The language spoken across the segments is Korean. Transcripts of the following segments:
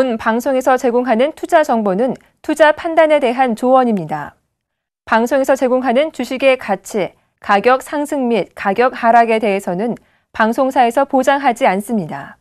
본 방송에서 제공하는 투자 정보는 투자 판단에 대한 조언입니다. 방송에서 제공하는 주식의 가치, 가격 상승 및 가격 하락에 대해서는 방송사에서 보장하지 않습니다.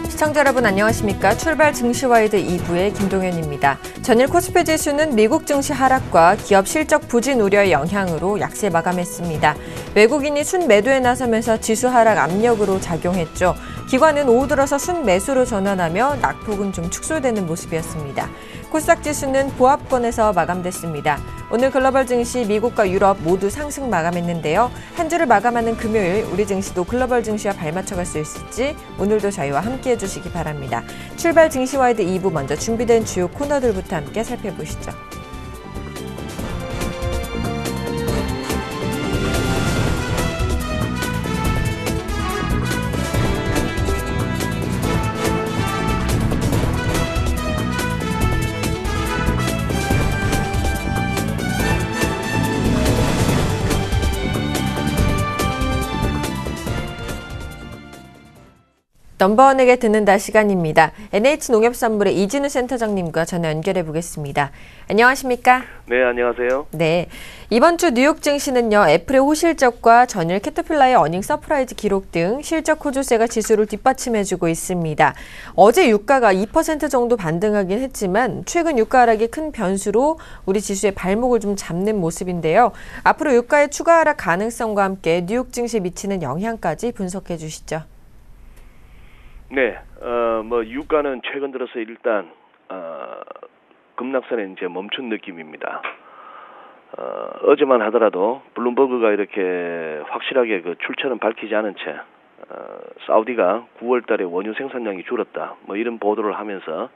시청자 여러분 안녕하십니까? 출발 증시와이드 2부의 김동현입니다. 전일 코스피 지수는 미국 증시 하락과 기업 실적 부진 우려의 영향으로 약세 마감했습니다. 외국인이 순매도에 나서면서 지수 하락 압력으로 작용했죠. 기관은 오후 들어서 순매수로 전환하며 낙폭은 좀 축소되는 모습이었습니다. 코스닥 지수는 보합권에서 마감됐습니다. 오늘 글로벌 증시 미국과 유럽 모두 상승 마감했는데요. 한 주를 마감하는 금요일 우리 증시도 글로벌 증시와 발맞춰갈 수 있을지 오늘도 저희와 함께해 주시기 바랍니다. 출발 증시와이드 2부 먼저 준비된 주요 코너들부터 함께 살펴보시죠. 넘버원에게 듣는다 시간입니다. NH농협산물의 이진우 센터장님과 전화 연결해 보겠습니다. 안녕하십니까? 네, 안녕하세요. 네, 이번 주 뉴욕 증시는요. 애플의 호실적과 전일 캐터필라의 어닝 서프라이즈 기록 등 실적 호조세가 지수를 뒷받침해주고 있습니다. 어제 유가가 2% 정도 반등하긴 했지만 최근 유가 하락이 큰 변수로 우리 지수의 발목을 좀 잡는 모습인데요. 앞으로 유가의 추가 하락 가능성과 함께 뉴욕 증시에 미치는 영향까지 분석해 주시죠. 네, 유가는 최근 들어서 일단 급락선에 이제 멈춘 느낌입니다. 어제만 하더라도 블룸버그가 이렇게 확실하게 그 출처는 밝히지 않은 채 사우디가 9월달에 원유 생산량이 줄었다, 이런 보도를 하면서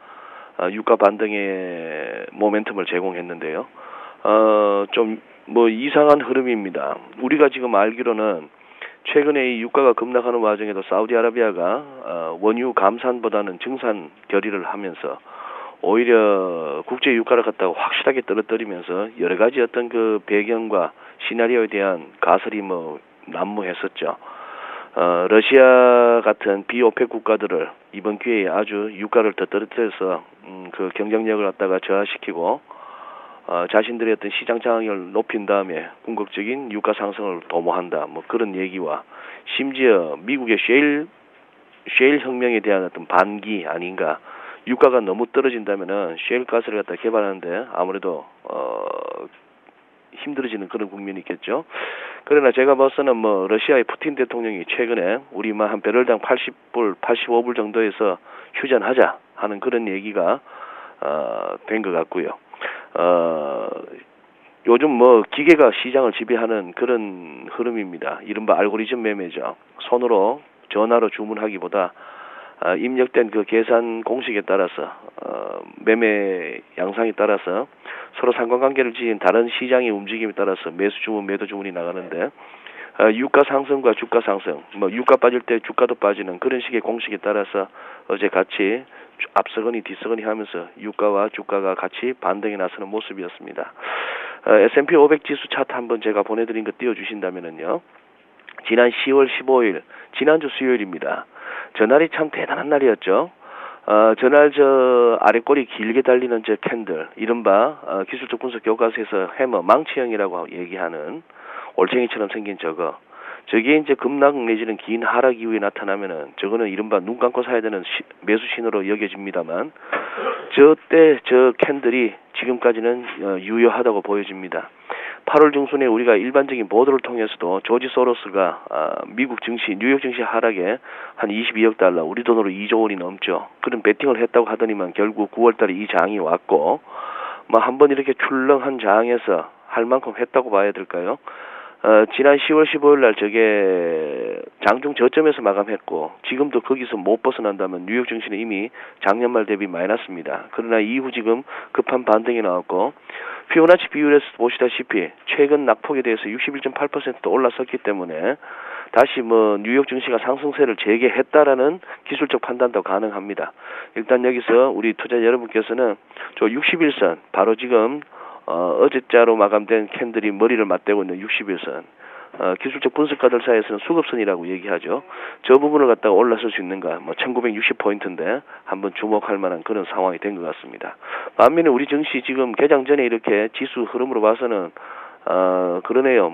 유가 반등의 모멘텀을 제공했는데요. 좀 이상한 흐름입니다. 우리가 지금 알기로는 최근에 이 유가가 급락하는 와중에도 사우디아라비아가 원유 감산보다는 증산 결의를 하면서 오히려 국제 유가를 갖다가 확실하게 떨어뜨리면서 여러 가지 어떤 그 배경과 시나리오에 대한 가설이 난무했었죠. 러시아 같은 비오펙 국가들을 이번 기회에 아주 유가를 더 떨어뜨려서 그 경쟁력을 갖다가 저하시키고 자신들의 어떤 시장 장악력을 높인 다음에 궁극적인 유가 상승을 도모한다, 그런 얘기와 심지어 미국의 셰일 혁명에 대한 어떤 반기 아닌가. 유가가 너무 떨어진다면은 셰일 가스를 갖다 개발하는데 아무래도 힘들어지는 그런 국면이 있겠죠. 그러나 제가 봐서는 러시아의 푸틴 대통령이 최근에 우리 한 배럴당 80불, 85불 정도에서 휴전하자 하는 그런 얘기가 된 것 같고요. 요즘 기계가 시장을 지배하는 그런 흐름입니다. 이른바 알고리즘 매매죠. 손으로 전화로 주문하기보다 입력된 그 계산 공식에 따라서 매매 양상에 따라서 서로 상관관계를 지닌 다른 시장의 움직임에 따라서 매수 주문, 매도 주문이 나가는데 유가 상승과 주가 상승, 유가 빠질 때 주가도 빠지는 그런 식의 공식에 따라서 어제 같이 앞서거니 뒤서거니 하면서 유가와 주가가 같이 반등에 나서는 모습이었습니다. S&P 500 지수 차트 한번 제가 보내드린 거 띄워주신다면은요. 지난 10월 15일, 지난주 수요일입니다. 전날이 참 대단한 날이었죠. 전날 아래꼬리 길게 달리는 캔들, 이른바 기술적 분석 교과서에서 해머, 망치형이라고 얘기하는 올챙이처럼 생긴 저게 이제 급락 내지는 긴 하락 이후에 나타나면은 저거는 이른바 눈 감고 사야 되는 매수 신호로 여겨집니다만 저때 캔들이 지금까지는 유효하다고 보여집니다. 8월 중순에 우리가 일반적인 보도를 통해서도 조지 소로스가 미국 증시, 뉴욕 증시 하락에 한 22억 달러, 우리 돈으로 2조 원이 넘죠. 그런 베팅을 했다고 하더니만 결국 9월달에 이 장이 왔고 한번 이렇게 출렁한 장에서 할 만큼 했다고 봐야 될까요? 지난 10월 15일 날 저게 장중 저점에서 마감했고 지금도 거기서 못 벗어난다면 뉴욕 증시는 이미 작년 말 대비 마이너스입니다. 그러나 이후 지금 급한 반등이 나왔고 피보나치 비율에서 보시다시피 최근 낙폭에 대해서 61.8% 올라섰기 때문에 다시 뉴욕 증시가 상승세를 재개했다라는 기술적 판단도 가능합니다. 일단 여기서 우리 투자 여러분께서는 저 61선 바로 지금 어제자로 마감된 캔들이 머리를 맞대고 있는 60일선, 기술적 분석가들 사이에서는 수급선이라고 얘기하죠. 저 부분을 갖다가 올라설 수 있는가, 1960포인트인데 한번 주목할 만한 그런 상황이 된 것 같습니다. 반면에 우리 증시 지금 개장 전에 이렇게 지수 흐름으로 봐서는 그러네요.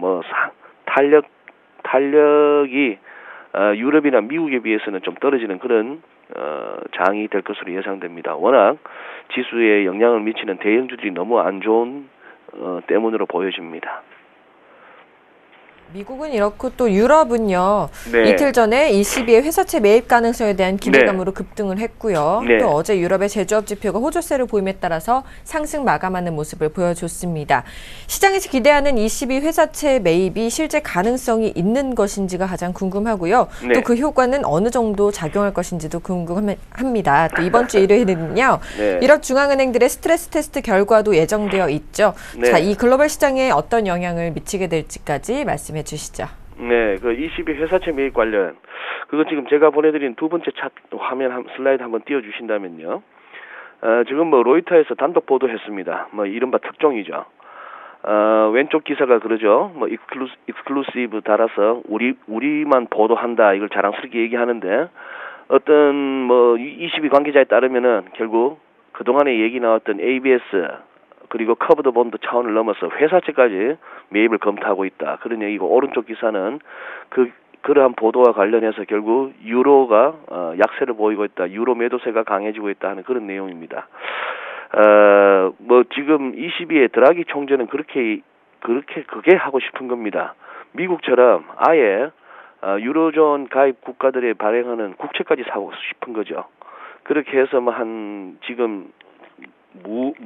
탄력이 유럽이나 미국에 비해서는 좀 떨어지는 그런 장이 될 것으로 예상됩니다. 워낙 지수에 영향을 미치는 대형주들이 너무 안 좋은 때문으로 보여집니다. 미국은 이렇고 또 유럽은요. 네. 이틀 전에 ECB의 회사채 매입 가능성에 대한 기대감으로 급등을 했고요. 네. 또 어제 유럽의 제조업 지표가 호조세를 보임에 따라서 상승 마감하는 모습을 보여줬습니다. 시장에서 기대하는 ECB 회사채 매입이 실제 가능성이 있는 것인지가 가장 궁금하고요. 네. 또 그 효과는 어느 정도 작용할 것인지도 궁금합니다. 또 이번 주 일요일에는요. 네. 유럽 중앙은행들의 스트레스 테스트 결과도 예정되어 있죠. 네. 자, 이 글로벌 시장에 어떤 영향을 미치게 될지까지 말씀해 주시죠. 네, 그 ECB 회사채 매입 관련, 그거 지금 제가 보내드린 두 번째 차트 화면 슬라이드 한번 띄워주신다면요. 지금 로이터에서 단독 보도했습니다. 이른바 특종이죠. 왼쪽 기사가 그러죠. 익스클루시브 달아서 우리만 보도한다, 이걸 자랑스럽게 얘기하는데, 어떤 ECB 관계자에 따르면은 결국 그동안에 얘기 나왔던 ABS 그리고 커브드 본드 차원을 넘어서 회사채까지 매입을 검토하고 있다, 그런 얘기고, 오른쪽 기사는 그러한 보도와 관련해서 결국 유로가 약세를 보이고 있다, 유로 매도세가 강해지고 있다 하는 그런 내용입니다. 지금 ECB의 드라기 총재는 그게 하고 싶은 겁니다. 미국처럼 아예 유로존 가입 국가들에 발행하는 국채까지 사고 싶은 거죠. 그렇게 해서 지금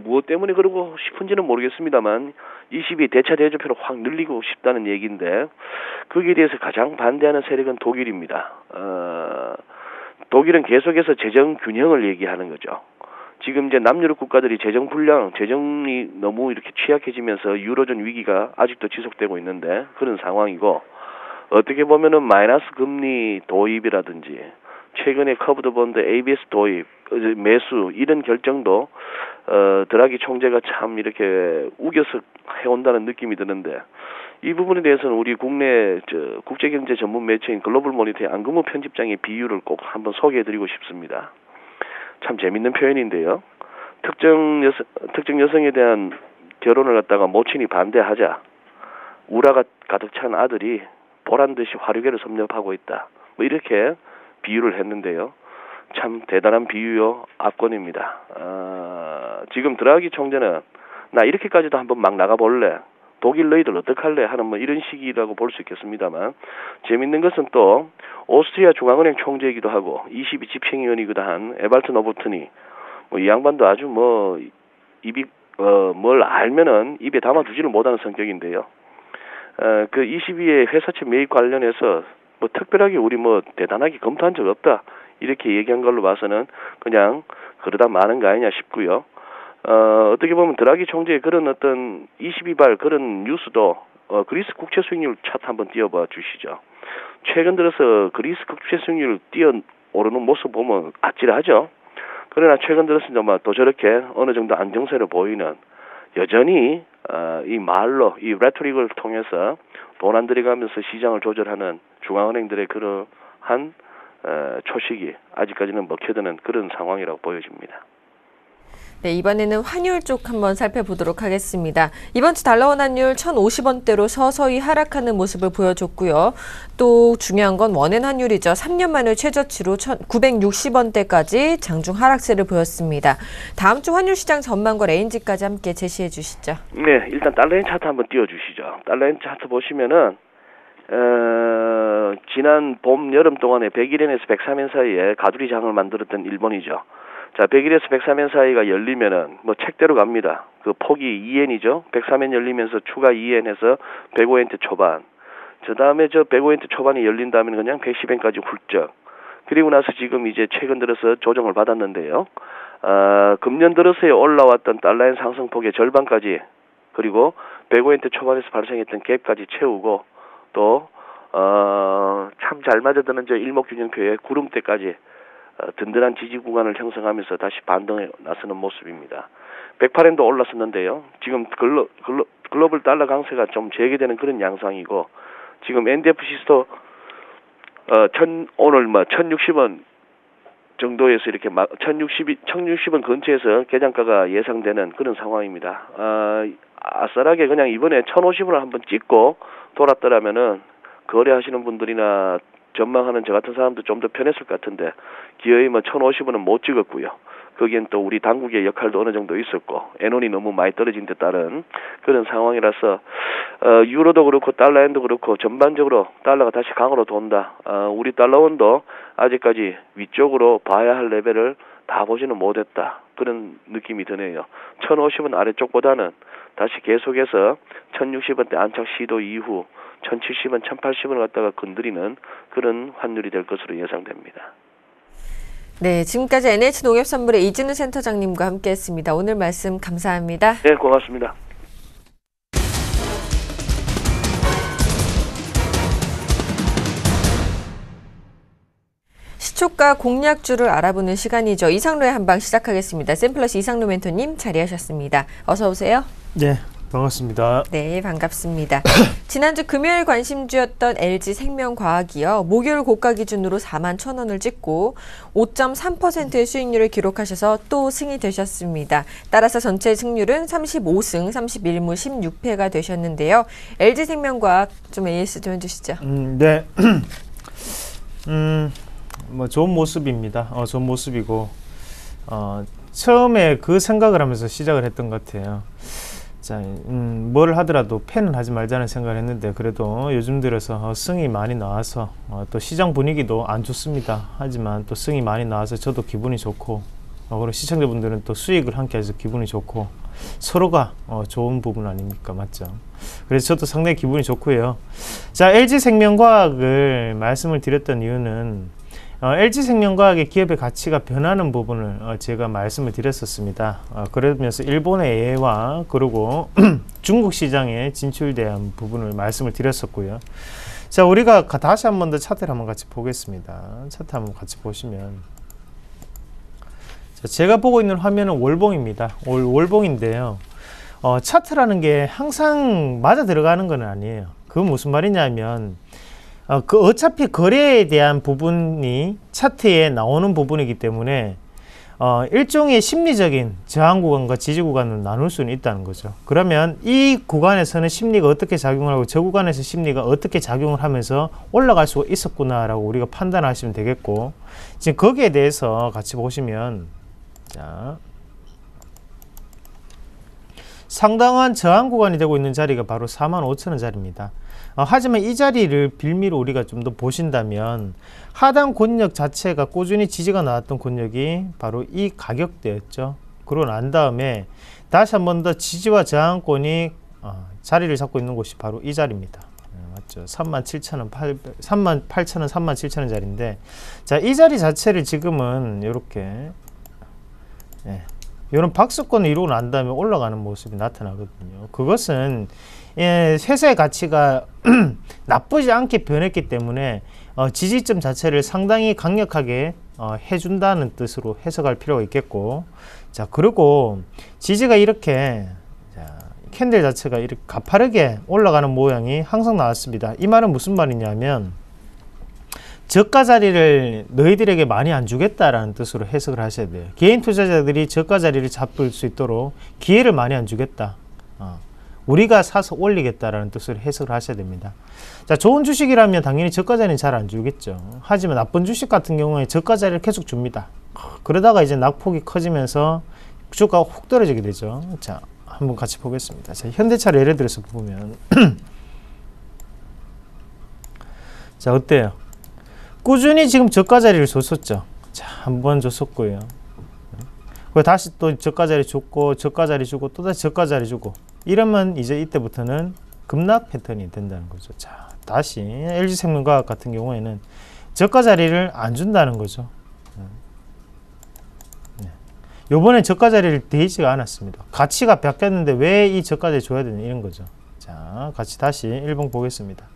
무엇 때문에 그러고 싶은지는 모르겠습니다만 ECB 대차 대조표를 확 늘리고 싶다는 얘기인데, 거기에 대해서 가장 반대하는 세력은 독일입니다. 독일은 계속해서 재정 균형을 얘기하는 거죠. 지금 이제 남유럽 국가들이 재정이 너무 이렇게 취약해지면서 유로존 위기가 아직도 지속되고 있는데 그런 상황이고, 어떻게 보면은 마이너스 금리 도입이라든지 최근에 커브드 본드 ABS 도입, 매수, 이런 결정도 드라기 총재가 참 이렇게 우겨서 해온다는 느낌이 드는데, 이 부분에 대해서는 우리 국내 국제경제 전문 매체인 글로벌 모니터의 안금호 편집장의 비유를 꼭 한번 소개해드리고 싶습니다. 참 재밌는 표현인데요. 특정 여성에 대한 결혼을 갖다가 모친이 반대하자 우라가 가득 찬 아들이 보란듯이 화류계를 섭렵하고 있다, 이렇게 비유를 했는데요. 참 대단한 비유요, 압권입니다. 지금 드라기 총재는 나 이렇게까지도 한번 막 나가볼래, 독일 너희들 어떡할래 하는 이런 식이라고 볼 수 있겠습니다만, 재밌는 것은 또 오스트리아 중앙은행 총재이기도 하고 ECB 집행위원이기도 한 에발트 노보튼이 이 양반도 아주 입이 뭘 알면은 입에 담아두지를 못하는 성격인데요. 그 ECB의 회사채 매입 관련해서 특별하게 우리 대단하게 검토한 적 없다, 이렇게 얘기한 걸로 봐서는 그냥 그러다 마는 거 아니냐 싶고요. 어떻게 보면 드라기 총재의 그런 어떤 22발 그런 뉴스도 그리스 국채 수익률 차트 한번 띄워봐 주시죠. 최근 들어서 그리스 국채 수익률 뛰어오르는 모습 보면 아찔하죠. 그러나 최근 들어서 또 저렇게 어느 정도 안정세를 보이는, 여전히 이 말로 이 레토릭을 통해서 돈 안 들여가면서 시장을 조절하는 중앙은행들의 그러한 초식이 아직까지는 먹혀드는 그런 상황이라고 보여집니다. 네, 이번에는 환율 쪽 한번 살펴보도록 하겠습니다. 이번 주 달러원 환율 1,050원대로 서서히 하락하는 모습을 보여줬고요. 또 중요한 건 원엔 환율이죠. 3년 만에 최저치로 1,960원대까지 장중 하락세를 보였습니다. 다음 주 환율 시장 전망과 레인지까지 함께 제시해 주시죠. 네, 일단 달러엔 차트 한번 띄워주시죠. 달러엔 차트 보시면은 지난 봄, 여름 동안에 101엔에서 103엔 사이에 가두리장을 만들었던 일본이죠. 자, 101에서 103엔 사이가 열리면은 책대로 갑니다. 그 폭이 2엔이죠. 103엔 열리면서 추가 2엔에서 105엔트 초반. 그 다음에 105엔트 초반이 열린다면 그냥 110엔까지 훌쩍. 그리고 나서 지금 이제 최근 들어서 조정을 받았는데요. 금년 들어서에 올라왔던 달러엔 상승폭의 절반까지, 그리고 105엔트 초반에서 발생했던 갭까지 채우고, 또 참 잘 맞아드는 일목균형표의 구름대까지 든든한 지지 구간을 형성하면서 다시 반등에 나서는 모습입니다. 108엔도 올랐었는데요. 지금 글로벌 달러 강세가 좀 재개되는 그런 양상이고, 지금 NDF-시스토 오늘 1,060원 정도에서 이렇게 1,060원 근처에서 개장가가 예상되는 그런 상황입니다. 아싸라게 그냥 이번에 1,050원을 한번 찍고 돌았더라면은 거래하시는 분들이나 전망하는 저 같은 사람도 좀 더 편했을 것 같은데, 기어이 1,050원은 못 찍었고요. 거기엔 또 우리 당국의 역할도 어느 정도 있었고, 엔원이 너무 많이 떨어진 데 따른 그런 상황이라서 유로도 그렇고 달러엔도 그렇고 전반적으로 달러가 다시 강으로 돈다. 우리 달러원도 아직까지 위쪽으로 봐야 할 레벨을 다 보지는 못했다. 그런 느낌이 드네요. 1,050원 아래쪽보다는 다시 계속해서 1,060원대 안착 시도 이후 1,070원, 1,080원을 갖다가 건드리는 그런 환율이 될 것으로 예상됩니다. 네, 지금까지 NH농협선물의 이진우 센터장님과 함께했습니다. 오늘 말씀 감사합니다. 네, 고맙습니다. 시초가 공략주를 알아보는 시간이죠. 이상로의 한방 시작하겠습니다. 샘플러스 이상로 멘토님 자리하셨습니다. 어서 오세요. 네, 반갑습니다. 네, 반갑습니다. 지난주 금요일 관심주였던 LG생명과학이요. 목요일 고가 기준으로 41,000원을 찍고 5.3%의 수익률을 기록하셔서 또 승이 되셨습니다. 따라서 전체 승률은 35승 31무 16패가 되셨는데요. LG생명과학 좀 AS 좀 해주시죠. 네. 뭐 좋은 모습입니다. 좋은 모습이고 처음에 그 생각을 하면서 시작을 했던 것 같아요. 자, 뭘 하더라도 패는 하지 말자는 생각을 했는데, 그래도 요즘 들어서 승이 많이 나와서 또 시장 분위기도 안 좋습니다. 하지만 또 승이 많이 나와서 저도 기분이 좋고, 그리고 시청자분들은 또 수익을 함께 해서 기분이 좋고, 서로가 좋은 부분 아닙니까? 맞죠? 그래서 저도 상당히 기분이 좋고요. 자, LG생명과학을 말씀을 드렸던 이유는 LG생명과학의 기업의 가치가 변하는 부분을 제가 말씀을 드렸었습니다. 그러면서 일본의 예와 그리고 중국 시장에 진출대한 부분을 말씀을 드렸었고요. 자, 우리가 다시 한 번 더 차트를 한번 같이 보겠습니다. 차트 한번 같이 보시면, 자, 제가 보고 있는 화면은 월봉입니다. 월봉인데요. 차트라는 게 항상 맞아 들어가는 건 아니에요. 그건 무슨 말이냐면, 어차피 거래에 대한 부분이 차트에 나오는 부분이기 때문에 일종의 심리적인 저항 구간과 지지 구간을 나눌 수는 있다는 거죠. 그러면 이 구간에서는 심리가 어떻게 작용을 하고 저 구간에서 심리가 어떻게 작용을 하면서 올라갈 수가 있었구나 라고 우리가 판단하시면 되겠고, 지금 거기에 대해서 같이 보시면, 자, 상당한 저항 구간이 되고 있는 자리가 바로 45,000원 자리입니다. 하지만 이 자리를 빌미로 우리가 좀 더 보신다면, 하단 권역 자체가 꾸준히 지지가 나왔던 권역이 바로 이 가격대였죠. 그러고 난 다음에 다시 한 번 더 지지와 저항권이 자리를 잡고 있는 곳이 바로 이 자리입니다. 맞죠? 37,000원, 38,000원, 37,000원 자리인데, 자, 이 자리 자체를 지금은 이렇게 이런 박스권을 이루고 난 다음에 올라가는 모습이 나타나거든요. 그것은 회사의 가치가 나쁘지 않게 변했기 때문에 지지점 자체를 상당히 강력하게 해준다는 뜻으로 해석할 필요가 있겠고, 자, 그리고 지지가 이렇게, 자, 캔들 자체가 이렇게 가파르게 올라가는 모양이 항상 나왔습니다. 이 말은 무슨 말이냐면, 저가 자리를 너희들에게 많이 안 주겠다라는 뜻으로 해석을 하셔야 돼요. 개인 투자자들이 저가 자리를 잡을 수 있도록 기회를 많이 안 주겠다. 우리가 사서 올리겠다라는 뜻으로 해석을 하셔야 됩니다. 자, 좋은 주식이라면 당연히 저가 자리는 잘 안 주겠죠. 하지만 나쁜 주식 같은 경우에 저가 자리를 계속 줍니다. 그러다가 이제 낙폭이 커지면서 주가가 훅 떨어지게 되죠. 자, 한번 같이 보겠습니다. 자, 현대차를 예를 들어서 보면 자, 어때요? 꾸준히 지금 저가 자리를 줬었죠. 자, 한 번 줬었고요. 그리고 다시 또 저가 자리 줬고, 저가 자리 주고, 또 다시 저가 자리 주고, 이러면 이제 이때부터는 급락 패턴이 된다는 거죠. 자, 다시 LG생명과학 같은 경우에는 저가 자리를 안 준다는 거죠. 요번에 저가 자리를 되지가 않았습니다. 가치가 바뀌었는데 왜 이 저가 자리 줘야 되냐, 이런 거죠. 자, 같이 다시 1봉 보겠습니다.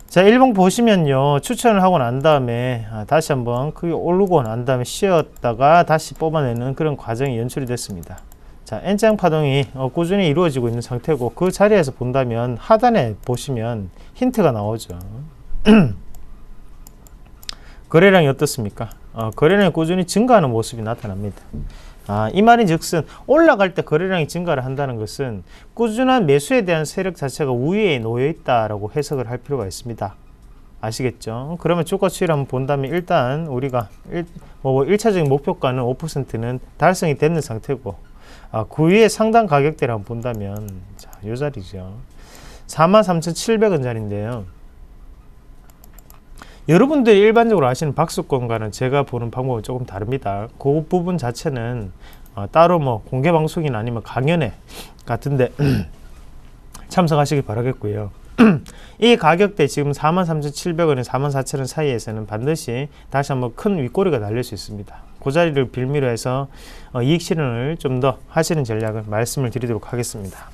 자, 1봉 보시면요, 추천을 하고 난 다음에 다시 한번 크게 오르고 난 다음에 쉬었다가 다시 뽑아내는 그런 과정이 연출이 됐습니다. 자, N장 파동이 꾸준히 이루어지고 있는 상태고, 그 자리에서 본다면 하단에 보시면 힌트가 나오죠. 거래량이 어떻습니까? 거래량이 꾸준히 증가하는 모습이 나타납니다. 이 말인즉슨 올라갈 때 거래량이 증가를 한다는 것은 꾸준한 매수에 대한 세력 자체가 우위에 놓여 있다라고 해석을 할 필요가 있습니다. 아시겠죠? 그러면 주가 추이를 한번 본다면 일단 우리가 1차적인 목표가는 5%는 달성이 되는 상태고, 그 위에 상단 가격대를 한번 본다면 자, 요 자리죠. 43,700원 자리인데요. 여러분들이 일반적으로 아시는 박스권과는 제가 보는 방법은 조금 다릅니다. 그 부분 자체는 따로 뭐 공개 방송이나 아니면 강연회 같은데 참석하시길 바라겠고요. 이 가격대 지금 43,700원에 44,000원 사이에서는 반드시 다시 한번 큰 윗꼬리가 달릴 수 있습니다. 그 자리를 빌미로 해서 이익 실현을 좀 더 하시는 전략을 말씀을 드리도록 하겠습니다.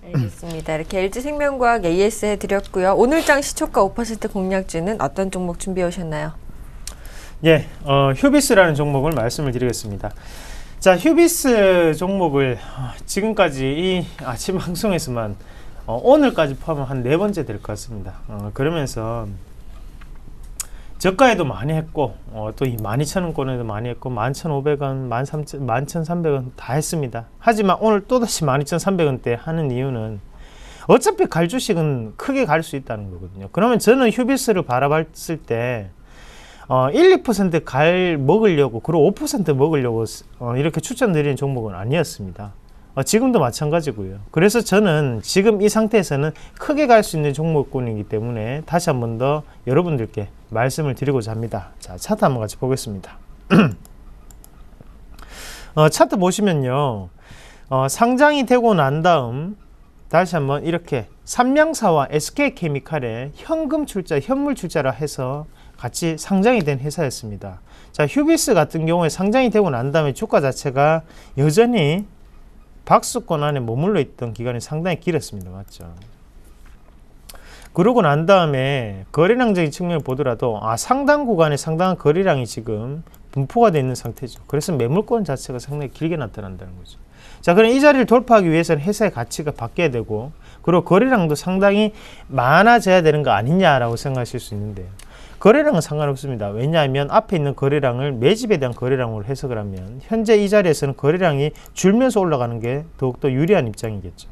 알겠습니다. 이렇게 LG생명과학 AS 해드렸고요. 오늘장 시초가 5% 공략주는 어떤 종목 준비해 오셨나요? 예, 휴비스라는 종목을 말씀을 드리겠습니다. 자, 휴비스 종목을 지금까지 이 아침 방송에서만 오늘까지 포함하면 한 4번째 될 것 같습니다. 그러면서 저가에도 많이 했고 또 이 12,000원권에도 많이 했고 11,500원, 11,300원 다 했습니다. 하지만 오늘 또다시 12,300원대 하는 이유는 어차피 갈 주식은 크게 갈 수 있다는 거거든요. 그러면 저는 휴비스를 바라봤을 때 1, 2% 먹으려고, 그리고 5% 먹으려고 이렇게 추천드리는 종목은 아니었습니다. 지금도 마찬가지고요. 그래서 저는 지금 이 상태에서는 크게 갈 수 있는 종목군이기 때문에 다시 한 번 더 여러분들께 말씀을 드리고자 합니다. 자, 차트 한번 같이 보겠습니다. 차트 보시면요, 상장이 되고 난 다음 다시 한번 이렇게 삼양사와 SK케미칼의 현금 출자, 현물 출자라 해서 같이 상장이 된 회사였습니다. 자, 휴비스 같은 경우에 상장이 되고 난 다음에 주가 자체가 여전히 박스권 안에 머물러 있던 기간이 상당히 길었습니다. 맞죠? 그러고 난 다음에 거래량적인 측면을 보더라도 상당 구간에 상당한 거래량이 지금 분포가 되어 있는 상태죠. 그래서 매물권 자체가 상당히 길게 나타난다는 거죠. 자, 그럼 이 자리를 돌파하기 위해서는 회사의 가치가 바뀌어야 되고, 그리고 거래량도 상당히 많아져야 되는 거 아니냐라고 생각하실 수 있는데요. 거래량은 상관없습니다. 왜냐하면 앞에 있는 거래량을 매집에 대한 거래량으로 해석을 하면 현재 이 자리에서는 거래량이 줄면서 올라가는 게 더욱더 유리한 입장이겠죠.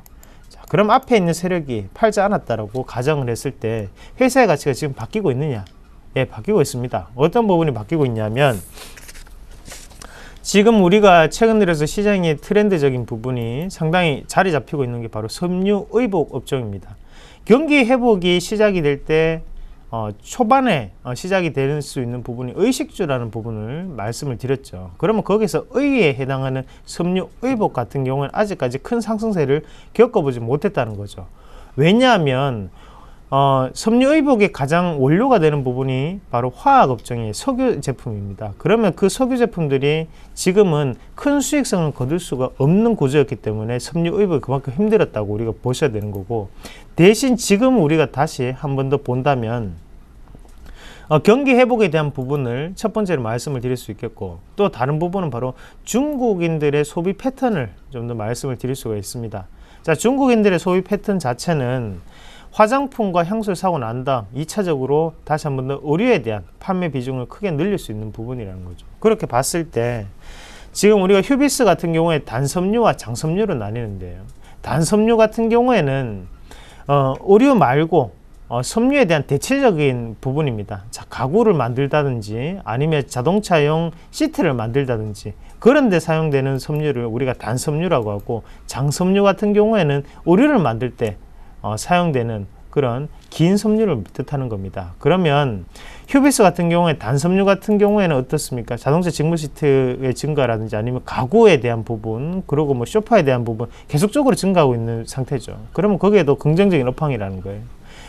자, 그럼 앞에 있는 세력이 팔지 않았다라고 가정을 했을 때 회사의 가치가 지금 바뀌고 있느냐? 예, 바뀌고 있습니다. 어떤 부분이 바뀌고 있냐면, 지금 우리가 최근 들어서 시장의 트렌드적인 부분이 상당히 자리 잡히고 있는 게 바로 섬유 의복 업종입니다. 경기 회복이 시작이 될 때 초반에 시작이 될 수 있는 부분이 의식주라는 부분을 말씀을 드렸죠. 그러면 거기서 의에 해당하는 섬유 의복 같은 경우는 아직까지 큰 상승세를 겪어보지 못했다는 거죠. 왜냐하면 섬유 의복의 가장 원료가 되는 부분이 바로 화학 업종의 석유 제품입니다. 그러면 그 석유 제품들이 지금은 큰 수익성을 거둘 수가 없는 구조였기 때문에 섬유 의복이 그만큼 힘들었다고 우리가 보셔야 되는 거고, 대신 지금 우리가 다시 한 번 더 본다면 경기 회복에 대한 부분을 첫 번째로 말씀을 드릴 수 있겠고, 또 다른 부분은 바로 중국인들의 소비 패턴을 좀 더 말씀을 드릴 수가 있습니다. 자, 중국인들의 소비 패턴 자체는 화장품과 향수를 사고 난 다음 2차적으로 다시 한 번 더 의류에 대한 판매 비중을 크게 늘릴 수 있는 부분이라는 거죠. 그렇게 봤을 때 지금 우리가 휴비스 같은 경우에 단섬유와 장섬유로 나뉘는데요. 단섬유 같은 경우에는 의류 말고 섬유에 대한 대체적인 부분입니다. 자, 가구를 만들다든지 아니면 자동차용 시트를 만들다든지 그런 데 사용되는 섬유를 우리가 단섬유라고 하고, 장섬유 같은 경우에는 의류를 만들 때 사용되는 그런 긴 섬유를 뜻하는 겁니다. 그러면 휴비스 같은 경우에 단섬유 같은 경우에는 어떻습니까? 자동차 직물 시트의 증가라든지 아니면 가구에 대한 부분, 그리고 뭐 소파에 대한 부분 계속적으로 증가하고 있는 상태죠. 그러면 거기에도 긍정적인 업황이라는 거예요.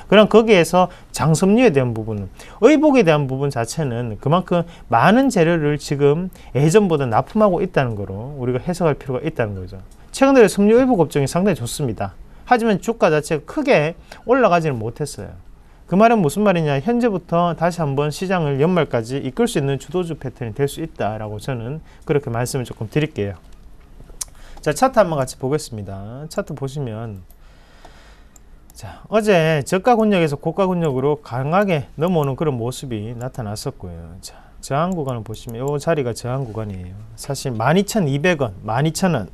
그럼 거기에서 장섬유에 대한 부분은, 의복에 대한 부분 자체는 그만큼 많은 재료를 지금 예전보다 납품하고 있다는 거로 우리가 해석할 필요가 있다는 거죠. 최근 들어 섬유 의복 업종이 상당히 좋습니다. 하지만 주가 자체가 크게 올라가지는 못했어요. 그 말은 무슨 말이냐, 현재부터 다시 한번 시장을 연말까지 이끌 수 있는 주도주 패턴이 될 수 있다라고 저는 그렇게 말씀을 조금 드릴게요. 자, 차트 한번 같이 보겠습니다. 차트 보시면 자, 어제 저가 권역에서 고가 권역으로 강하게 넘어오는 그런 모습이 나타났었고요. 자, 저항 구간을 보시면 이 자리가 저항 구간이에요. 사실 12,200원, 12,000원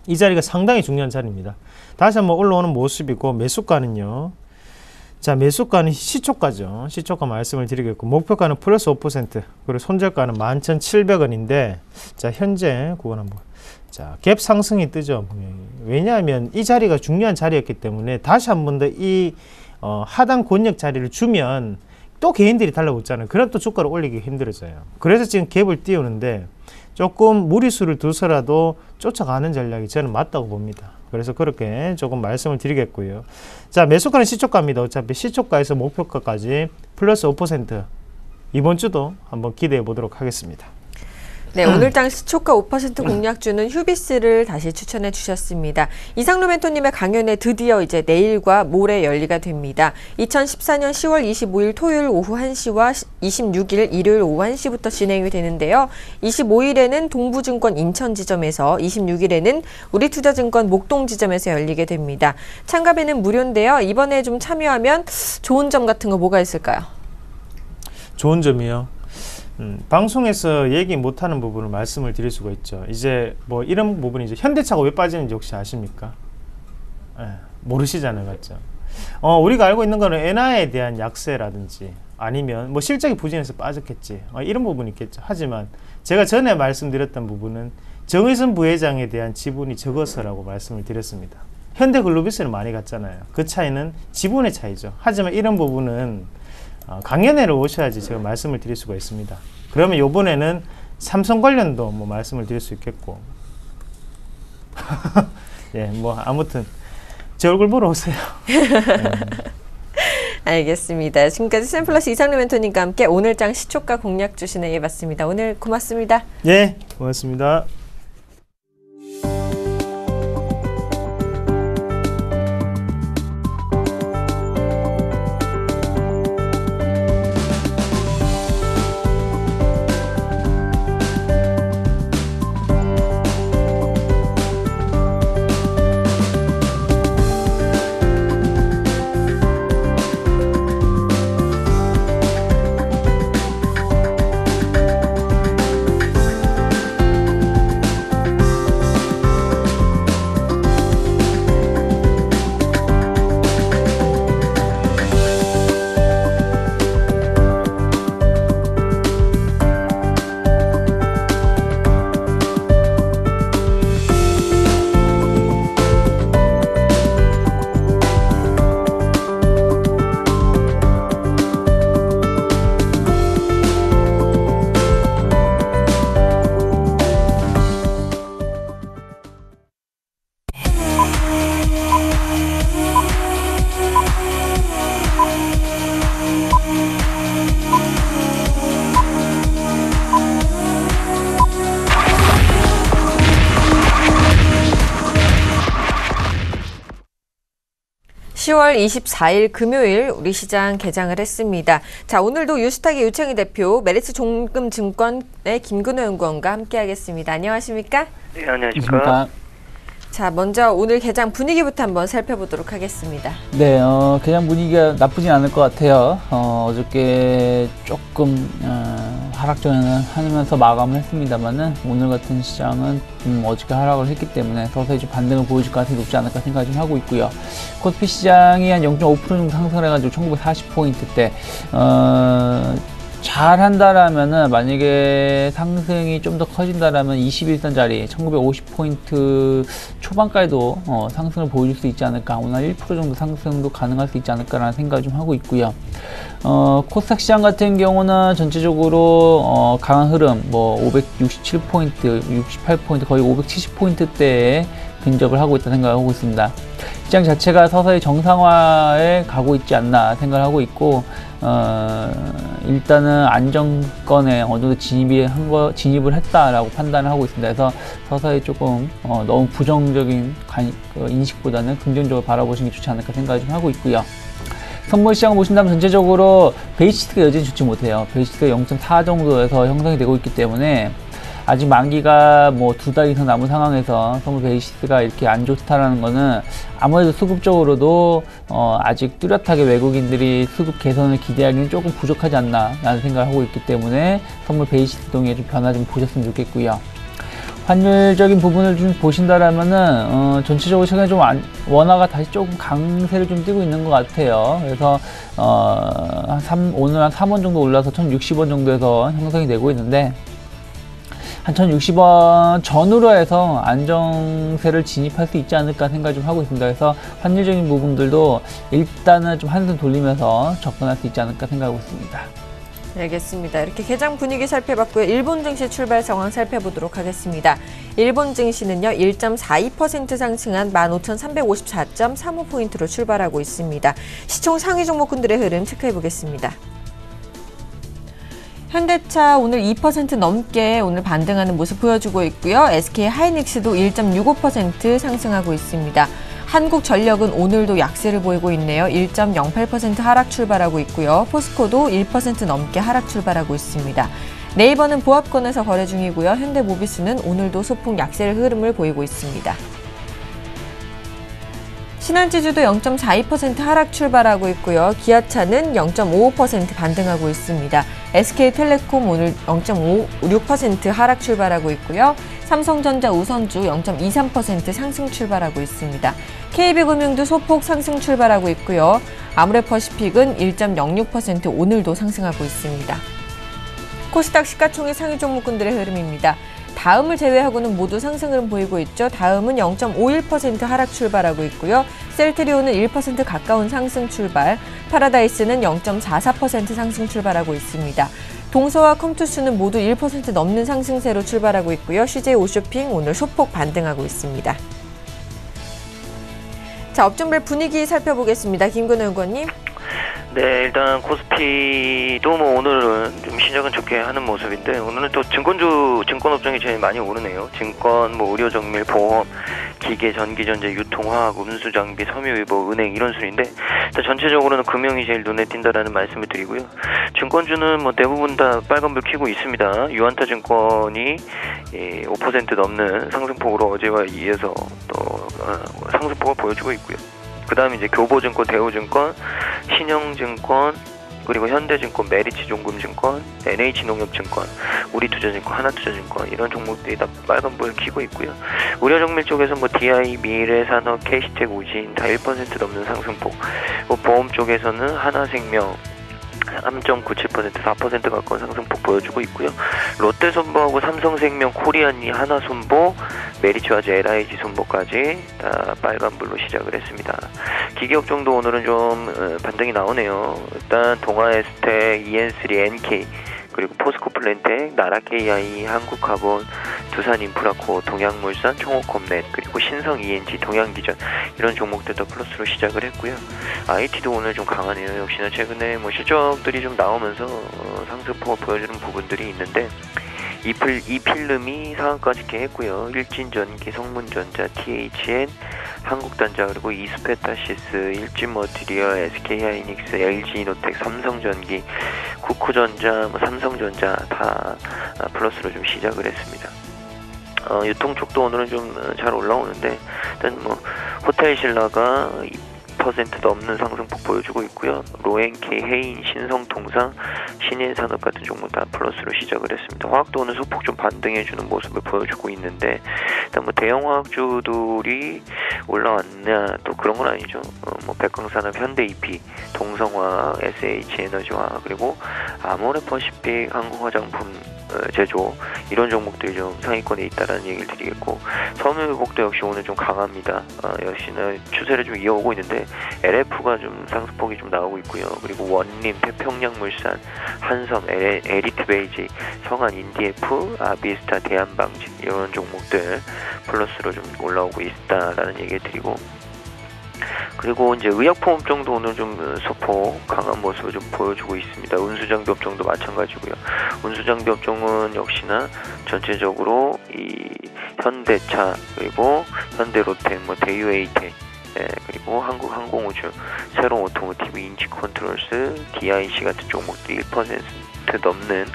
이 자리가 상당히 중요한 자리입니다. 다시 한번 올라오는 모습이고 매수가는요. 자, 매수가는 시초가죠. 시초가 말씀을 드리겠고 목표가는 플러스 5% 그리고 손절가는 11,700원인데 자, 현재 그건 한번 자, 갭 상승이 뜨죠. 왜냐하면 이 자리가 중요한 자리였기 때문에 다시 한 번 더 이 하단 권역 자리를 주면 또 개인들이 달라붙잖아요. 그럼 또 주가를 올리기 힘들어져요. 그래서 지금 갭을 띄우는데 조금 무리수를 두서라도 쫓아가는 전략이 저는 맞다고 봅니다. 그래서 그렇게 조금 말씀을 드리겠고요. 자, 매수가는 시초가입니다. 어차피 시초가에서 목표가까지 플러스 5% 이번 주도 한번 기대해 보도록 하겠습니다. 네, 오늘장 시초가 5% 공략주는 휴비스를 다시 추천해 주셨습니다. 이상로 멘토님의 강연에 드디어 이제 내일과 모레 열리가 됩니다. 2014년 10월 25일 토요일 오후 1시와 26일 일요일 오후 1시부터 진행이 되는데요. 25일에는 동부증권 인천 지점에서 26일에는 우리투자증권 목동 지점에서 열리게 됩니다. 참가비는 무료인데요. 이번에 좀 참여하면 좋은 점 같은 거 뭐가 있을까요? 좋은 점이요. 방송에서 얘기 못하는 부분을 말씀을 드릴 수가 있죠. 이제 뭐 이런 부분이 이제 현대차가 왜 빠지는지 혹시 아십니까? 모르시잖아요, 맞죠? 우리가 알고 있는 거는 엔화에 대한 약세라든지 아니면 뭐 실적이 부진해서 빠졌겠지. 이런 부분이 있겠죠. 하지만 제가 전에 말씀드렸던 부분은 정의선 부회장에 대한 지분이 적어서라고 말씀을 드렸습니다. 현대글로비스는 많이 갔잖아요. 그 차이는 지분의 차이죠. 하지만 이런 부분은 강연회를 오셔야지 제가 말씀을 드릴 수가 있습니다. 그러면 요번에는 삼성 관련도 뭐 말씀을 드릴 수 있겠고 예, 뭐 아무튼 제 얼굴 보러 오세요. 알겠습니다. 지금까지 샘플러스 이상로 멘토님과 함께 오늘장 시초가 공략주 진행해봤습니다. 오늘 고맙습니다. 예, 고맙습니다. (10월 24일) 금요일 우리 시장 개장을 했습니다. 자, 오늘도 유스탁의 유창희 대표, 메리츠 종금증권의 김근호 연구원과 함께하겠습니다. 안녕하십니까? 네, 안녕하십니까? 자, 먼저 오늘 개장 분위기부터 한번 살펴보도록 하겠습니다. 네, 개장 분위기가 나쁘진 않을 것 같아요. 어저께 조금 하락전을 하면서 마감을 했습니다만은 오늘 같은 시장은 어저께 하락을 했기 때문에 서서히 좀 반등을 보여줄 가능성이 높지 않을까 생각을 좀 하고 있고요. 코스피 시장이 한 0.5% 정도 상승을 해가지고 1940포인트대 잘 한다라면은, 만약에 상승이 좀 더 커진다라면 21선 자리 1950포인트 초반까지도 상승을 보여줄 수 있지 않을까, 오늘 1% 정도 상승도 가능할 수 있지 않을까라는 생각을 좀 하고 있고요. 코스닥 시장 같은 경우는 전체적으로 강한 흐름, 뭐 567포인트, 68포인트, 거의 570포인트대에 근접을 하고 있다 생각을 하고 있습니다. 시장 자체가 서서히 정상화에 가고 있지 않나 생각을 하고 있고, 일단은 안정권에 어느 정도 진입을 했다라고 판단을 하고 있습니다. 그래서 서서히 조금 너무 부정적인 인식보다는 긍정적으로 바라보시는 게 좋지 않을까 생각을 좀 하고 있고요. 선물 시장을 보신다면 전체적으로 베이시스가 여전히 좋지 못해요. 베이시스가 0.4 정도에서 형성이 되고 있기 때문에 아직 만기가 뭐 2달 이상 남은 상황에서 선물 베이시스가 이렇게 안 좋다라는 거는 아무래도 수급적으로도 아직 뚜렷하게 외국인들이 수급 개선을 기대하기는 조금 부족하지 않나 라는 생각을 하고 있기 때문에 선물 베이시스 동에 좀 변화 좀 보셨으면 좋겠고요. 환율적인 부분을 좀 보신다라면은 전체적으로 최근에 좀 원화가 다시 조금 강세를 좀 띠고 있는 것 같아요. 그래서 오늘 한 3원 정도 올라서 1,060원 정도에서 형성이 되고 있는데 한 1,060원 전후로 해서 안정세를 진입할 수 있지 않을까 생각을 좀 하고 있습니다. 그래서 환율적인 부분들도 일단은 좀 한숨 돌리면서 접근할 수 있지 않을까 생각하고 있습니다. 알겠습니다. 이렇게 개장 분위기 살펴봤고요. 일본 증시 출발 상황 살펴보도록 하겠습니다. 일본 증시는요, 1.42% 상승한 15,354.35포인트로 출발하고 있습니다. 시총 상위 종목군들의 흐름 체크해 보겠습니다. 현대차 오늘 2% 넘게 오늘 반등하는 모습 보여주고 있고요. SK 하이닉스도 1.65% 상승하고 있습니다. 한국전력은 오늘도 약세를 보이고 있네요. 1.08% 하락 출발하고 있고요. 포스코도 1% 넘게 하락 출발하고 있습니다. 네이버는 보합권에서 거래 중이고요. 현대모비스는 오늘도 소폭 약세 흐름을 보이고 있습니다. 신한지주도 0.42% 하락 출발하고 있고요. 기아차는 0.55% 반등하고 있습니다. SK텔레콤 오늘 0.56% 하락 출발하고 있고요. 삼성전자 우선주 0.23% 상승 출발하고 있습니다. KB금융도 소폭 상승 출발하고 있고요. 아모레퍼시픽은 1.06% 오늘도 상승하고 있습니다. 코스닥 시가총액 상위 종목군들의 흐름입니다. 다음을 제외하고는 모두 상승 흐름 보이고 있죠. 다음은 0.51% 하락 출발하고 있고요. 셀트리온은 1% 가까운 상승 출발, 파라다이스는 0.44% 상승 출발하고 있습니다. 동서와 컴투스는 모두 1% 넘는 상승세로 출발하고 있고요. CJ 오쇼핑 오늘 소폭 반등하고 있습니다. 자, 업종별 분위기 살펴보겠습니다. 김근우 의원님. 네, 일단 코스피도 뭐 오늘은 좀 시작은 좋게 하는 모습인데 오늘은 또 증권 업종이 제일 많이 오르네요. 증권, 뭐 의료 정밀, 보험, 기계, 전기, 전자, 유통, 화학, 운수, 장비, 섬유유보, 은행 이런 순인데 일단 전체적으로는 금융이 제일 눈에 띈다라는 말씀을 드리고요. 증권주는 뭐 대부분 다 빨간불 켜고 있습니다. 유한타 증권이 5% 넘는 상승폭으로 어제와 이어서 또 상승폭을 보여주고 있고요. 그 다음에 이제 교보증권, 대우증권, 신영증권, 그리고 현대증권, 메리츠종금증권, NH농협증권, 우리투자증권, 하나투자증권 이런 종목들이 다 빨간불을 켜고 있고요. 의료정밀 쪽에서 뭐 DI, 미래산업, 캐시텍, 우진 다 1% 넘는 상승폭. 보험 쪽에서는 하나생명 3.97% 4% 가까운 상승폭 보여주고 있고요. 롯데손보하고 삼성생명, 코리안이, 하나손보, 메리츠와즈, LIG 손보까지 다 빨간불로 시작을 했습니다. 기계업종도 오늘은 좀 반등이 나오네요. 일단 동아에스텍, EN3, NK 그리고 포스코플랜텍, 나라KI, 한국카본, 두산인프라코, 동양물산, 총호컴넷, 그리고 신성ENG, 동양기전 이런 종목들도 플러스로 시작을 했고요. IT도 오늘 좀 강하네요. 역시나 최근에 뭐 실적들이 좀 나오면서 상승폭을 보여주는 부분들이 있는데 이필름이 상한가지 개했고요. 일진전기, 성문전자, THN, 한국단자 그리고 이스페타시스, 일진머티리얼, SK하이닉스, LG이노텍, 삼성전기, 쿠쿠전자, 삼성전자 다 플러스로 좀 시작을 했습니다. 유통 쪽도 오늘은 좀 잘 올라오는데 일단 뭐 호텔신라가 2% 넘는 상승폭 보여주고 있고요. 로엔케이, 해인, 신성통상, 신인산업 같은 종목 다 플러스로 시작을 했습니다. 화학도 오늘 소폭 좀 반등해주는 모습을 보여주고 있는데 일단 뭐 대형 화학주들이 올라왔냐 또 그런 건 아니죠. 뭐 백광산업, 현대EP, 동성화, SH에너지화 그리고 아모레퍼시픽, 한국화장품 제조 이런 종목들이 좀 상위권에 있다라는 얘기를 드리겠고 섬유유복도 역시 오늘 좀 강합니다. 역시나 추세를 좀 이어오고 있는데 LF가 좀 상승폭이 좀 나오고 있고요. 그리고 원림, 태평양물산, 한섬, 에리트베이지, 성한, 인디에프, 아비스타, 대한방직 이런 종목들 플러스로 좀 올라오고 있다라는 얘기를 드리고 그리고 이제 의약품 업종도 오늘 좀 소폭 강한 모습을 좀 보여주고 있습니다. 운수장비 업종도 마찬가지고요. 운수장비 업종은 역시나 전체적으로 이 현대차 그리고 현대로템, 뭐 대유에이텍 그리고 한국항공우주, 새로운 오토모티브, 인치컨트롤스, DIC 같은 종목들이 1% 10% 넘는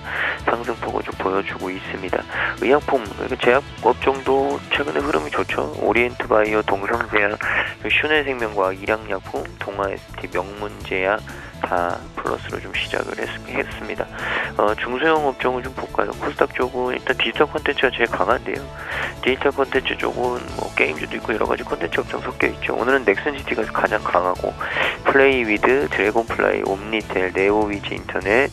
상승폭을 좀 보여주고 있습니다. 의약품, 제약 업종도 최근에 흐름이 좋죠. 오리엔트 바이오, 동성제약, 슈넬생명과학, 일양약품, 동아ST, 명문제약 다 플러스로 좀 시작을 했습니다. 중소형 업종을 좀 볼까요? 코스닥 쪽은 일단 디지털 콘텐츠가 제일 강한데요. 디지털 콘텐츠 쪽은 뭐 게임즈도 있고 여러 가지 콘텐츠 업종 섞여 있죠. 오늘은 넥슨시티가 가장 강하고 플레이위드, 드래곤플라이, 옴니텔, 네오위즈 인터넷,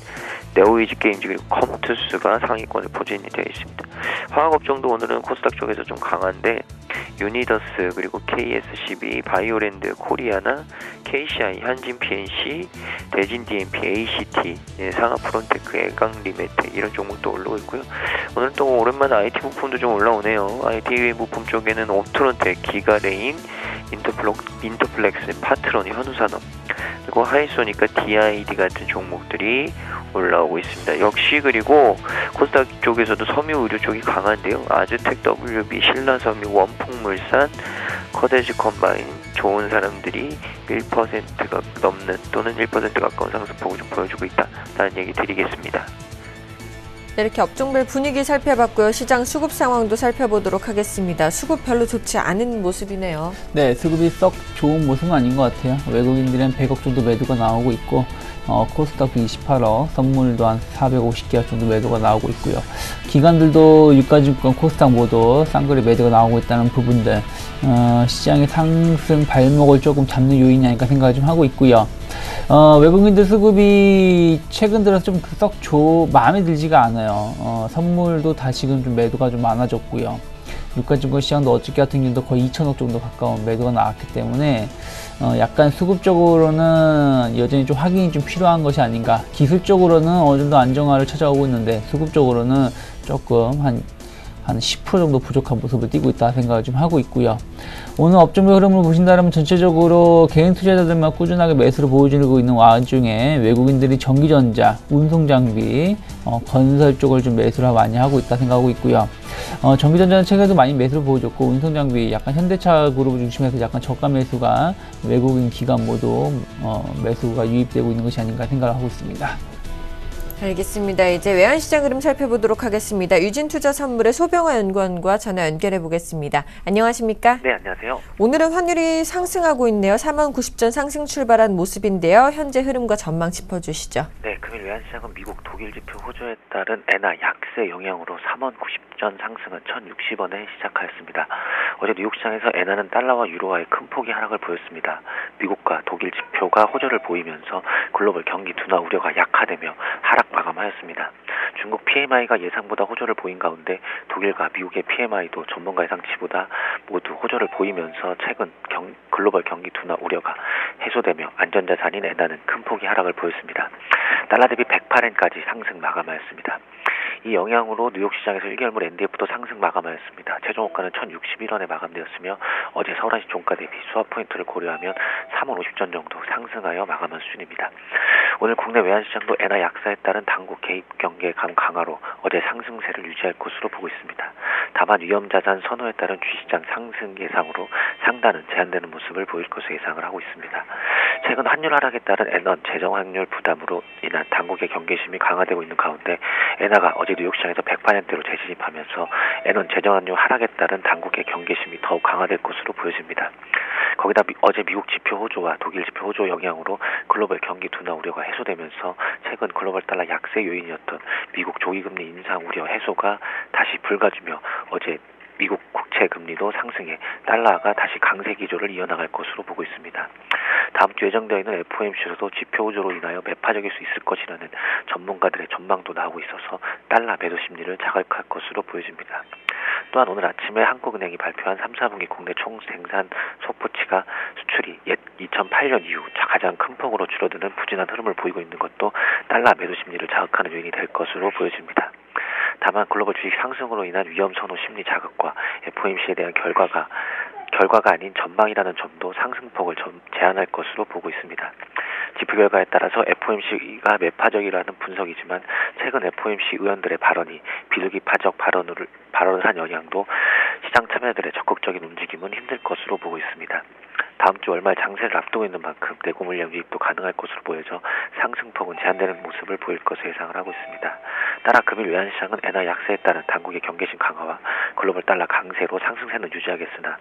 네오위즈 게임즈 그리고 컴투스가 상위권에 포진이 되어 있습니다. 화학업종도 오늘은 코스닥 쪽에서 좀 강한데 유니더스 그리고 KSCB, 바이오랜드, 코리아나, KCI, 한진 PNC, 대진 DMP, ACT, 상하 프론테크, 애강리메트 이런 종목도 올라오고 있고요. 오늘 또 오랜만에 IT 부품도 좀 올라오네요. IT 부품 쪽에는 옵트론텍, 기가레인, 인터플렉스, 파트론, 현우산업 그리고 하이소니까 DID 같은 종목들이 올라오고 있습니다. 역시 그리고 코스닥 쪽에서도 섬유의료 쪽이 강한데요. 아즈텍, WB, 신라섬유, 원풍물산, 커데지 컴바인 좋은 사람들이 1%가 넘는 또는 1% 가까운 상승폭을 좀 보여주고 있다라는 얘기 드리겠습니다. 이렇게 업종별 분위기 살펴봤고요. 시장 수급 상황도 살펴보도록 하겠습니다. 수급 별로 좋지 않은 모습이네요. 네, 수급이 썩 좋은 모습은 아닌 것 같아요. 외국인들은 100억 정도 매도가 나오고 있고 코스닥도 28억, 선물도 한 450개 정도 매도가 나오고 있고요. 기관들도 유가증권, 코스닥 모두 쌍거리 매도가 나오고 있다는 부분들 시장의 상승 발목을 조금 잡는 요인이 아닐까 생각을 좀 하고 있고요. 외국인들 수급이 최근 들어서 좀 썩 마음에 들지가 않아요. 선물도 다시금 좀 매도가 좀 많아졌고요. 유가증권 시장도 어저께 같은 경우도 거의 2천억 정도 가까운 매도가 나왔기 때문에 약간 수급적으로는 여전히 좀 확인이 좀 필요한 것이 아닌가. 기술적으로는 어느 정도 안정화를 찾아오고 있는데 수급적으로는 조금 한 10% 정도 부족한 모습을 띠고 있다 생각을 좀 하고 있고요. 오늘 업종별 흐름을 보신다면 전체적으로 개인 투자자들만 꾸준하게 매수를 보여주고 있는 와중에 외국인들이 전기전자, 운송장비, 건설 쪽을 좀 매수를 많이 하고 있다 생각하고 있고요. 전기전자는 최근에도 많이 매수를 보여줬고 운송장비 약간 현대차 그룹을 중심해서 약간 저가 매수가 외국인 기관 모두 매수가 유입되고 있는 것이 아닌가 생각을 하고 있습니다. 알겠습니다. 이제 외환시장 흐름 살펴보도록 하겠습니다. 유진투자선물의 소병화 연구원과 전화 연결해 보겠습니다. 안녕하십니까? 네, 안녕하세요. 오늘은 환율이 상승하고 있네요. 39,000전 상승 출발한 모습인데요. 현재 흐름과 전망 짚어주시죠. 네, 금일 외환시장은 미국 독일 지표 호조에 따른 엔화 약세 영향으로 3원 90전 상승은 1,060원에 시작하였습니다. 어제 뉴욕시장에서 엔화는 달러와 유로화의 큰 폭의 하락을 보였습니다. 미국과 독일 지표가 호조를 보이면서 글로벌 경기 둔화 우려가 약화되며 하락 마감하였습니다. 중국 PMI가 예상보다 호조를 보인 가운데 독일과 미국의 PMI도 전문가 예상치보다 모두 호조를 보이면서 최근 글로벌 경기 둔화 우려가 해소되며 안전자산인 엔화는 큰 폭의 하락을 보였습니다. 달러 대비 108엔까지 상승 마감하였습니다. 이 영향으로 뉴욕시장에서 1개월물 NDF도 상승 마감하였습니다. 최종호가는 1,061원에 마감되었으며 어제 서울한시 종가 대비 수합 포인트를 고려하면 3원 50전 정도 상승하여 마감한 수준입니다. 오늘 국내 외환시장도 엔화 약세에 따른 당국 개입 경계 강화로 어제 상승세를 유지할 것으로 보고 있습니다. 다만 위험자산 선호에 따른 주시장 상승 예상으로 상단은 제한되는 모습을 보일 것으로 예상을 하고 있습니다. 최근 환율 하락에 따른 엔원 재정 환율 부담으로 인한 당국의 경계심이 강화되고 있는 가운데 엔화가 어제 뉴욕시장에서 108엔대로 재진입하면서 엔원 재정 환율 하락에 따른 당국의 경계심이 더욱 강화될 것으로 보여집니다. 거기다 어제 미국 지표 호조와 독일 지표 호조 영향으로 글로벌 경기 둔화 우려가 해소되면서 최근 글로벌 달러 약세 요인이었던 미국 조기금리 인상 우려 해소가 다시 불가주며 어제 미국 국채 금리도 상승해 달러가 다시 강세 기조를 이어나갈 것으로 보고 있습니다. 다음 주 예정되어 있는 FOMC에서도 지표 호조로 인하여 매파적일 수 있을 것이라는 전문가들의 전망도 나오고 있어서 달러 매도 심리를 자극할 것으로 보여집니다. 또한 오늘 아침에 한국은행이 발표한 3, 4분기 국내 총생산 소포치가 수출이 옛 2008년 이후 가장 큰 폭으로 줄어드는 부진한 흐름을 보이고 있는 것도 달러 매도 심리를 자극하는 요인이 될 것으로 보여집니다. 다만 글로벌 주식 상승으로 인한 위험 선호 심리 자극과 FOMC에 대한 결과가 아닌 전망이라는 점도 상승폭을 제한할 것으로 보고 있습니다. 지표 결과에 따라서 FOMC가 매파적이라는 분석이지만 최근 FOMC 의원들의 발언이 비둘기파적 발언을 한 영향도 시장 참여자들의 적극적인 움직임은 힘들 것으로 보고 있습니다. 다음 주 월말 장세를 앞두고 있는 만큼 내고 물량 유입도 가능할 것으로 보여져 상승폭은 제한되는 모습을 보일 것으로 예상을 하고 있습니다. 따라 금일 외환시장은 엔화 약세에 따른 당국의 경계심 강화와 글로벌 달러 강세로 상승세는 유지하겠으나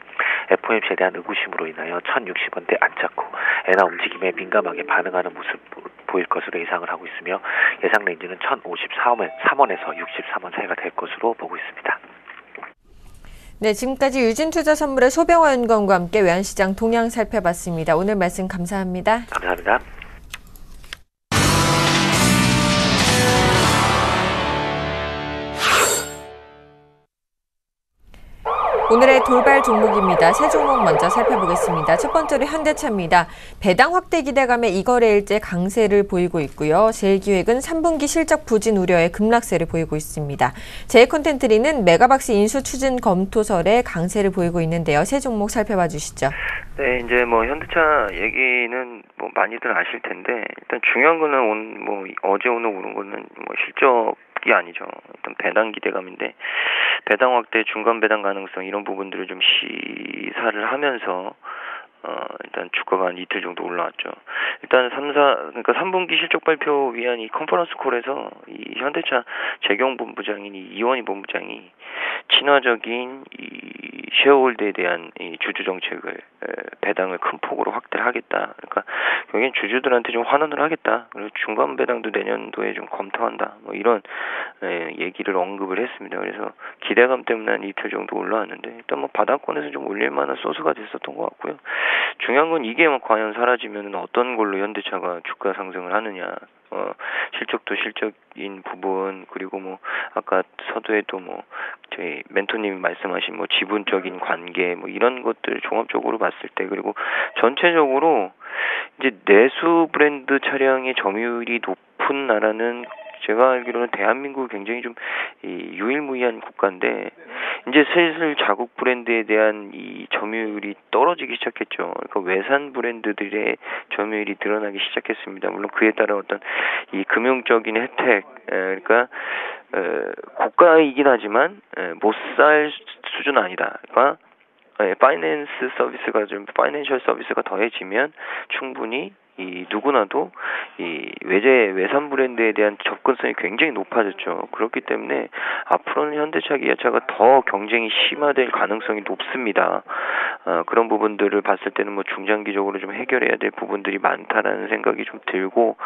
FOMC에 대한 의구심으로 인하여 1060원대 안착후 엔화 움직임에 민감하게 반응하는 모습 보일 것으로 예상을 하고 있으며 예상 렌즈는 1053원에서 63원 사이가 될 것으로 보고 있습니다. 네, 지금까지 유진투자선물의 소병화 연구원과 함께 외환시장 동향 살펴봤습니다. 오늘 말씀 감사합니다. 감사합니다. 오늘의 돌발 종목입니다. 세 종목 먼저 살펴보겠습니다. 첫 번째로 현대차입니다. 배당 확대 기대감에 이거래일제 강세를 보이고 있고요. 제일기획은 3분기 실적 부진 우려에 급락세를 보이고 있습니다. 제이컨텐트리는 메가박스 인수 추진 검토설에 강세를 보이고 있는데요. 세 종목 살펴봐 주시죠. 네, 이제 뭐 현대차 얘기는 뭐 많이들 아실 텐데 일단 중요한 거는 어제 오늘 오른 거는 뭐 실적이 아니죠. 일단 배당 기대감인데 배당 확대, 중간 배당 가능성 이런 부분들을 좀 시사를 하면서 일단 주가가 한 이틀 정도 올라왔죠. 일단 3분기 실적 발표 위한 이 컨퍼런스 콜에서 이 현대차 재경 본부장인 이원희 본부장이 친화적인 이 쉐어홀드에 대한 이 주주 정책을 배당을 큰 폭으로 확대를 하겠다. 그러니까 여기는 주주들한테 좀 환원을 하겠다. 그리고 중간 배당도 내년도에 좀 검토한다. 뭐 이런 얘기를 언급을 했습니다. 그래서 기대감 때문에 한 이틀 정도 올라왔는데 일단 뭐 바닥권에서 좀 올릴 만한 소스가 됐었던 것 같고요. 중요한 건 이게 과연 사라지면 어떤 걸로 현대차가 주가 상승을 하느냐. 실적도 실적인 부분, 그리고 뭐 아까 서두에도 뭐 저희 멘토님이 말씀하신 뭐 지분적인 관계 뭐 이런 것들 종합적으로 봤을 때, 그리고 전체적으로 이제 내수 브랜드 차량의 점유율이 높은 나라는 제가 알기로는 대한민국이 굉장히 좀 유일무이한 국가인데 이제 슬슬 자국 브랜드에 대한 이 점유율이 떨어지기 시작했죠. 그러니까 외산 브랜드들의 점유율이 늘어나기 시작했습니다. 물론 그에 따른 어떤 이 금융적인 혜택, 그러니까 고가이긴 하지만 못 살 수준은 아니다. 그러니까 파이낸셜 서비스가 더해지면 충분히 누구나도 외산 브랜드에 대한 접근성이 굉장히 높아졌죠. 그렇기 때문에 앞으로는 현대차, 기아차가 더 경쟁이 심화될 가능성이 높습니다. 그런 부분들을 봤을 때는 뭐 중장기적으로 좀 해결해야 될 부분들이 많다라는 생각이 좀 들고,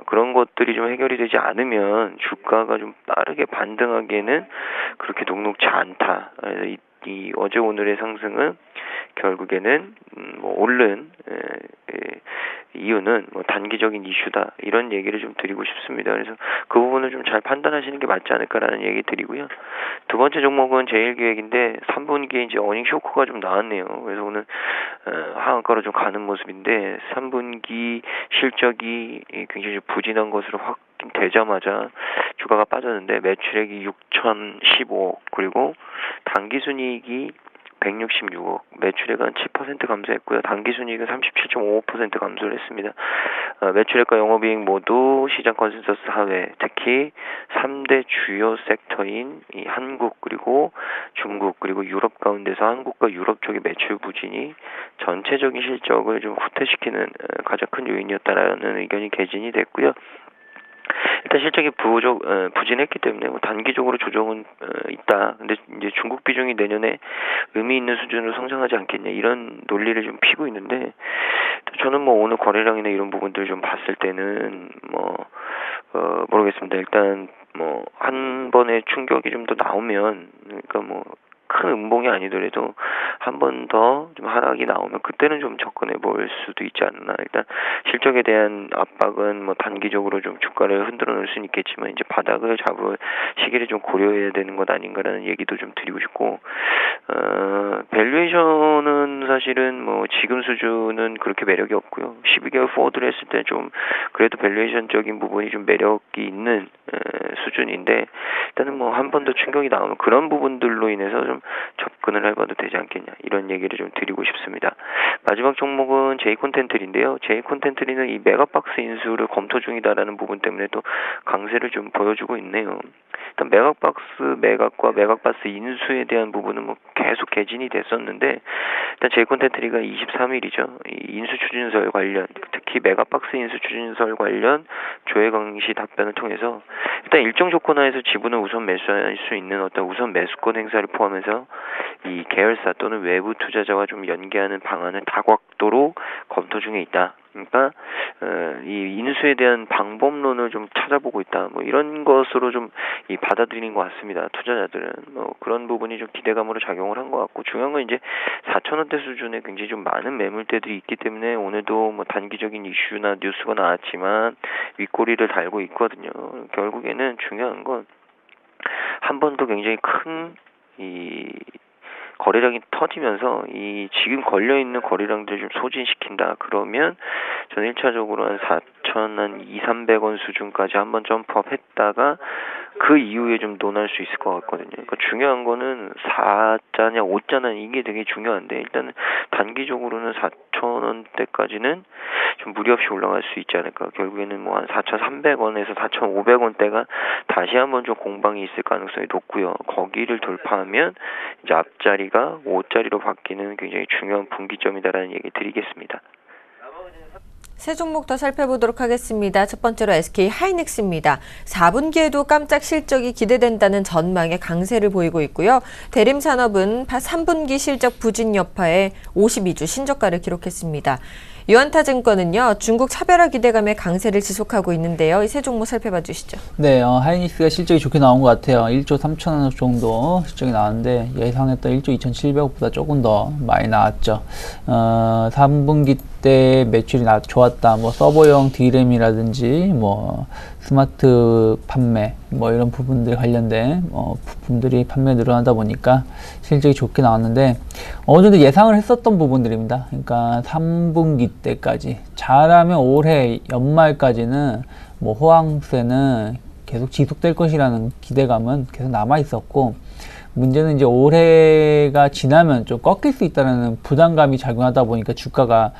그런 것들이 좀 해결이 되지 않으면 주가가 좀 빠르게 반등하기에는 그렇게 녹록지 않다. 그래서 이 어제 오늘의 상승은 결국에는 오른 이유는 단기적인 이슈다, 이런 얘기를 좀 드리고 싶습니다. 그래서 그 부분을 좀 잘 판단하시는 게 맞지 않을까라는 얘기 드리고요. 두 번째 종목은 제일기획인데 3분기에 이제 어닝 쇼크가 좀 나왔네요. 그래서 오늘 하한가로 좀 가는 모습인데 3분기 실적이 굉장히 부진한 것으로 확인되자마자 주가가 빠졌는데 매출액이 6,015억, 그리고 당기순이익이 166억, 매출액은 7% 감소했고요. 당기순이익은 37.55% 감소를 했습니다. 매출액과 영업이익 모두 시장 컨센서스 하회, 특히 3대 주요 섹터인 이 한국, 그리고 중국, 그리고 유럽 가운데서 한국과 유럽 쪽의 매출 부진이 전체적인 실적을 좀 후퇴시키는 가장 큰 요인이었다라는 의견이 개진이 됐고요. 일단 실적이 부진했기 때문에 뭐 단기적으로 조정은 있다. 근데 이제 중국 비중이 내년에 의미 있는 수준으로 성장하지 않겠냐, 이런 논리를 좀 피고 있는데, 저는 뭐 오늘 거래량이나 이런 부분들 좀 봤을 때는 모르겠습니다. 일단 뭐 한 번의 충격이 좀 더 나오면, 그러니까 뭐 큰 음봉이 아니더라도 한 번 더 좀 하락이 나오면 그때는 좀 접근해 볼 수도 있지 않나. 일단 실적에 대한 압박은 뭐 단기적으로 좀 주가를 흔들어 놓을 수는 있겠지만 이제 바닥을 잡을 시기를 좀 고려해야 되는 것 아닌가라는 얘기도 좀 드리고 싶고, 밸류에이션은 사실은 뭐 지금 수준은 그렇게 매력이 없고요. 12개월 포워드를 했을 때 좀 그래도 밸류에이션적인 부분이 좀 매력이 있는 수준인데 일단은 뭐 한 번 더 충격이 나오면 그런 부분들로 인해서 좀 접근을 해봐도 되지 않겠냐 이런 얘기를 좀 드리고 싶습니다. 마지막 종목은 제이콘텐트리인데요. 제이콘텐트리는 이 메가박스 인수를 검토 중이다라는 부분 때문에 또 강세를 좀 보여주고 있네요. 일단 매각과 메가박스 인수에 대한 부분은 뭐 계속 개진이 됐었는데 일단 제이콘텐트리가 23일이죠. 이 인수 추진설 관련 특히 메가박스 인수 추진설 관련 조회 강시 답변을 통해서 일단 일정 조건 하에서 지분을 우선 매수할 수 있는 어떤 우선 매수권 행사를 포함해서 이 계열사 또는 외부 투자자와 좀 연계하는 방안을 다각도로 검토 중에 있다. 그러니까 이 인수에 대한 방법론을 좀 찾아보고 있다. 뭐 이런 것으로 좀 이 받아들이는 것 같습니다. 투자자들은 뭐 그런 부분이 좀 기대감으로 작용을 한 것 같고 중요한 건 이제 4,000원대 수준에 굉장히 좀 많은 매물대들이 있기 때문에 오늘도 뭐 단기적인 이슈나 뉴스가 나왔지만 윗꼬리를 달고 있거든요. 결국에는 중요한 건 한 번도 굉장히 큰 이 거래량이 터지면서 이 지금 걸려있는 거래량들 좀 소진시킨다. 그러면 저는 1차적으로 한 4,200-300원 수준까지 한번 점프업 했다가 그 이후에 좀 논할 수 있을 것 같거든요. 그러니까 중요한 거는 4자냐 5자냐 이게 되게 중요한데 일단은 단기적으로는 4,000원대까지는 좀 무리 없이 올라갈 수 있지 않을까. 결국에는 뭐 한 4,300원에서 4,500원대가 다시 한번 좀 공방이 있을 가능성이 높고요. 거기를 돌파하면 이제 앞자리가 5자리로 바뀌는 굉장히 중요한 분기점이다라는 얘기 드리겠습니다. 세 종목 더 살펴보도록 하겠습니다. 첫 번째로 SK 하이닉스입니다. 4분기에도 깜짝 실적이 기대된다는 전망에 강세를 보이고 있고요. 대림산업은 3분기 실적 부진 여파에 52주 신저가를 기록했습니다. 유안타증권은요, 중국 차별화 기대감에 강세를 지속하고 있는데요. 이 세 종목 살펴봐 주시죠. 네, 하이닉스가 실적이 좋게 나온 것 같아요. 1조 3천억 정도 실적이 나왔는데 예상했던 1조 2,700억보다 조금 더 많이 나왔죠. 3분기 때 매출이 좋았다. 뭐 서버용 D램이라든지 뭐 스마트 판매 뭐 이런 부분들 관련된 부품들이 판매 늘어나다 보니까 실적이 좋게 나왔는데 어느 정도 예상을 했었던 부분들입니다. 그러니까 3분기 때까지 잘하면 올해 연말까지는 뭐 호황세는 계속 지속될 것이라는 기대감은 계속 남아 있었고 문제는 이제 올해가 지나면 좀 꺾일 수 있다는 부담감이 작용하다 보니까 주가가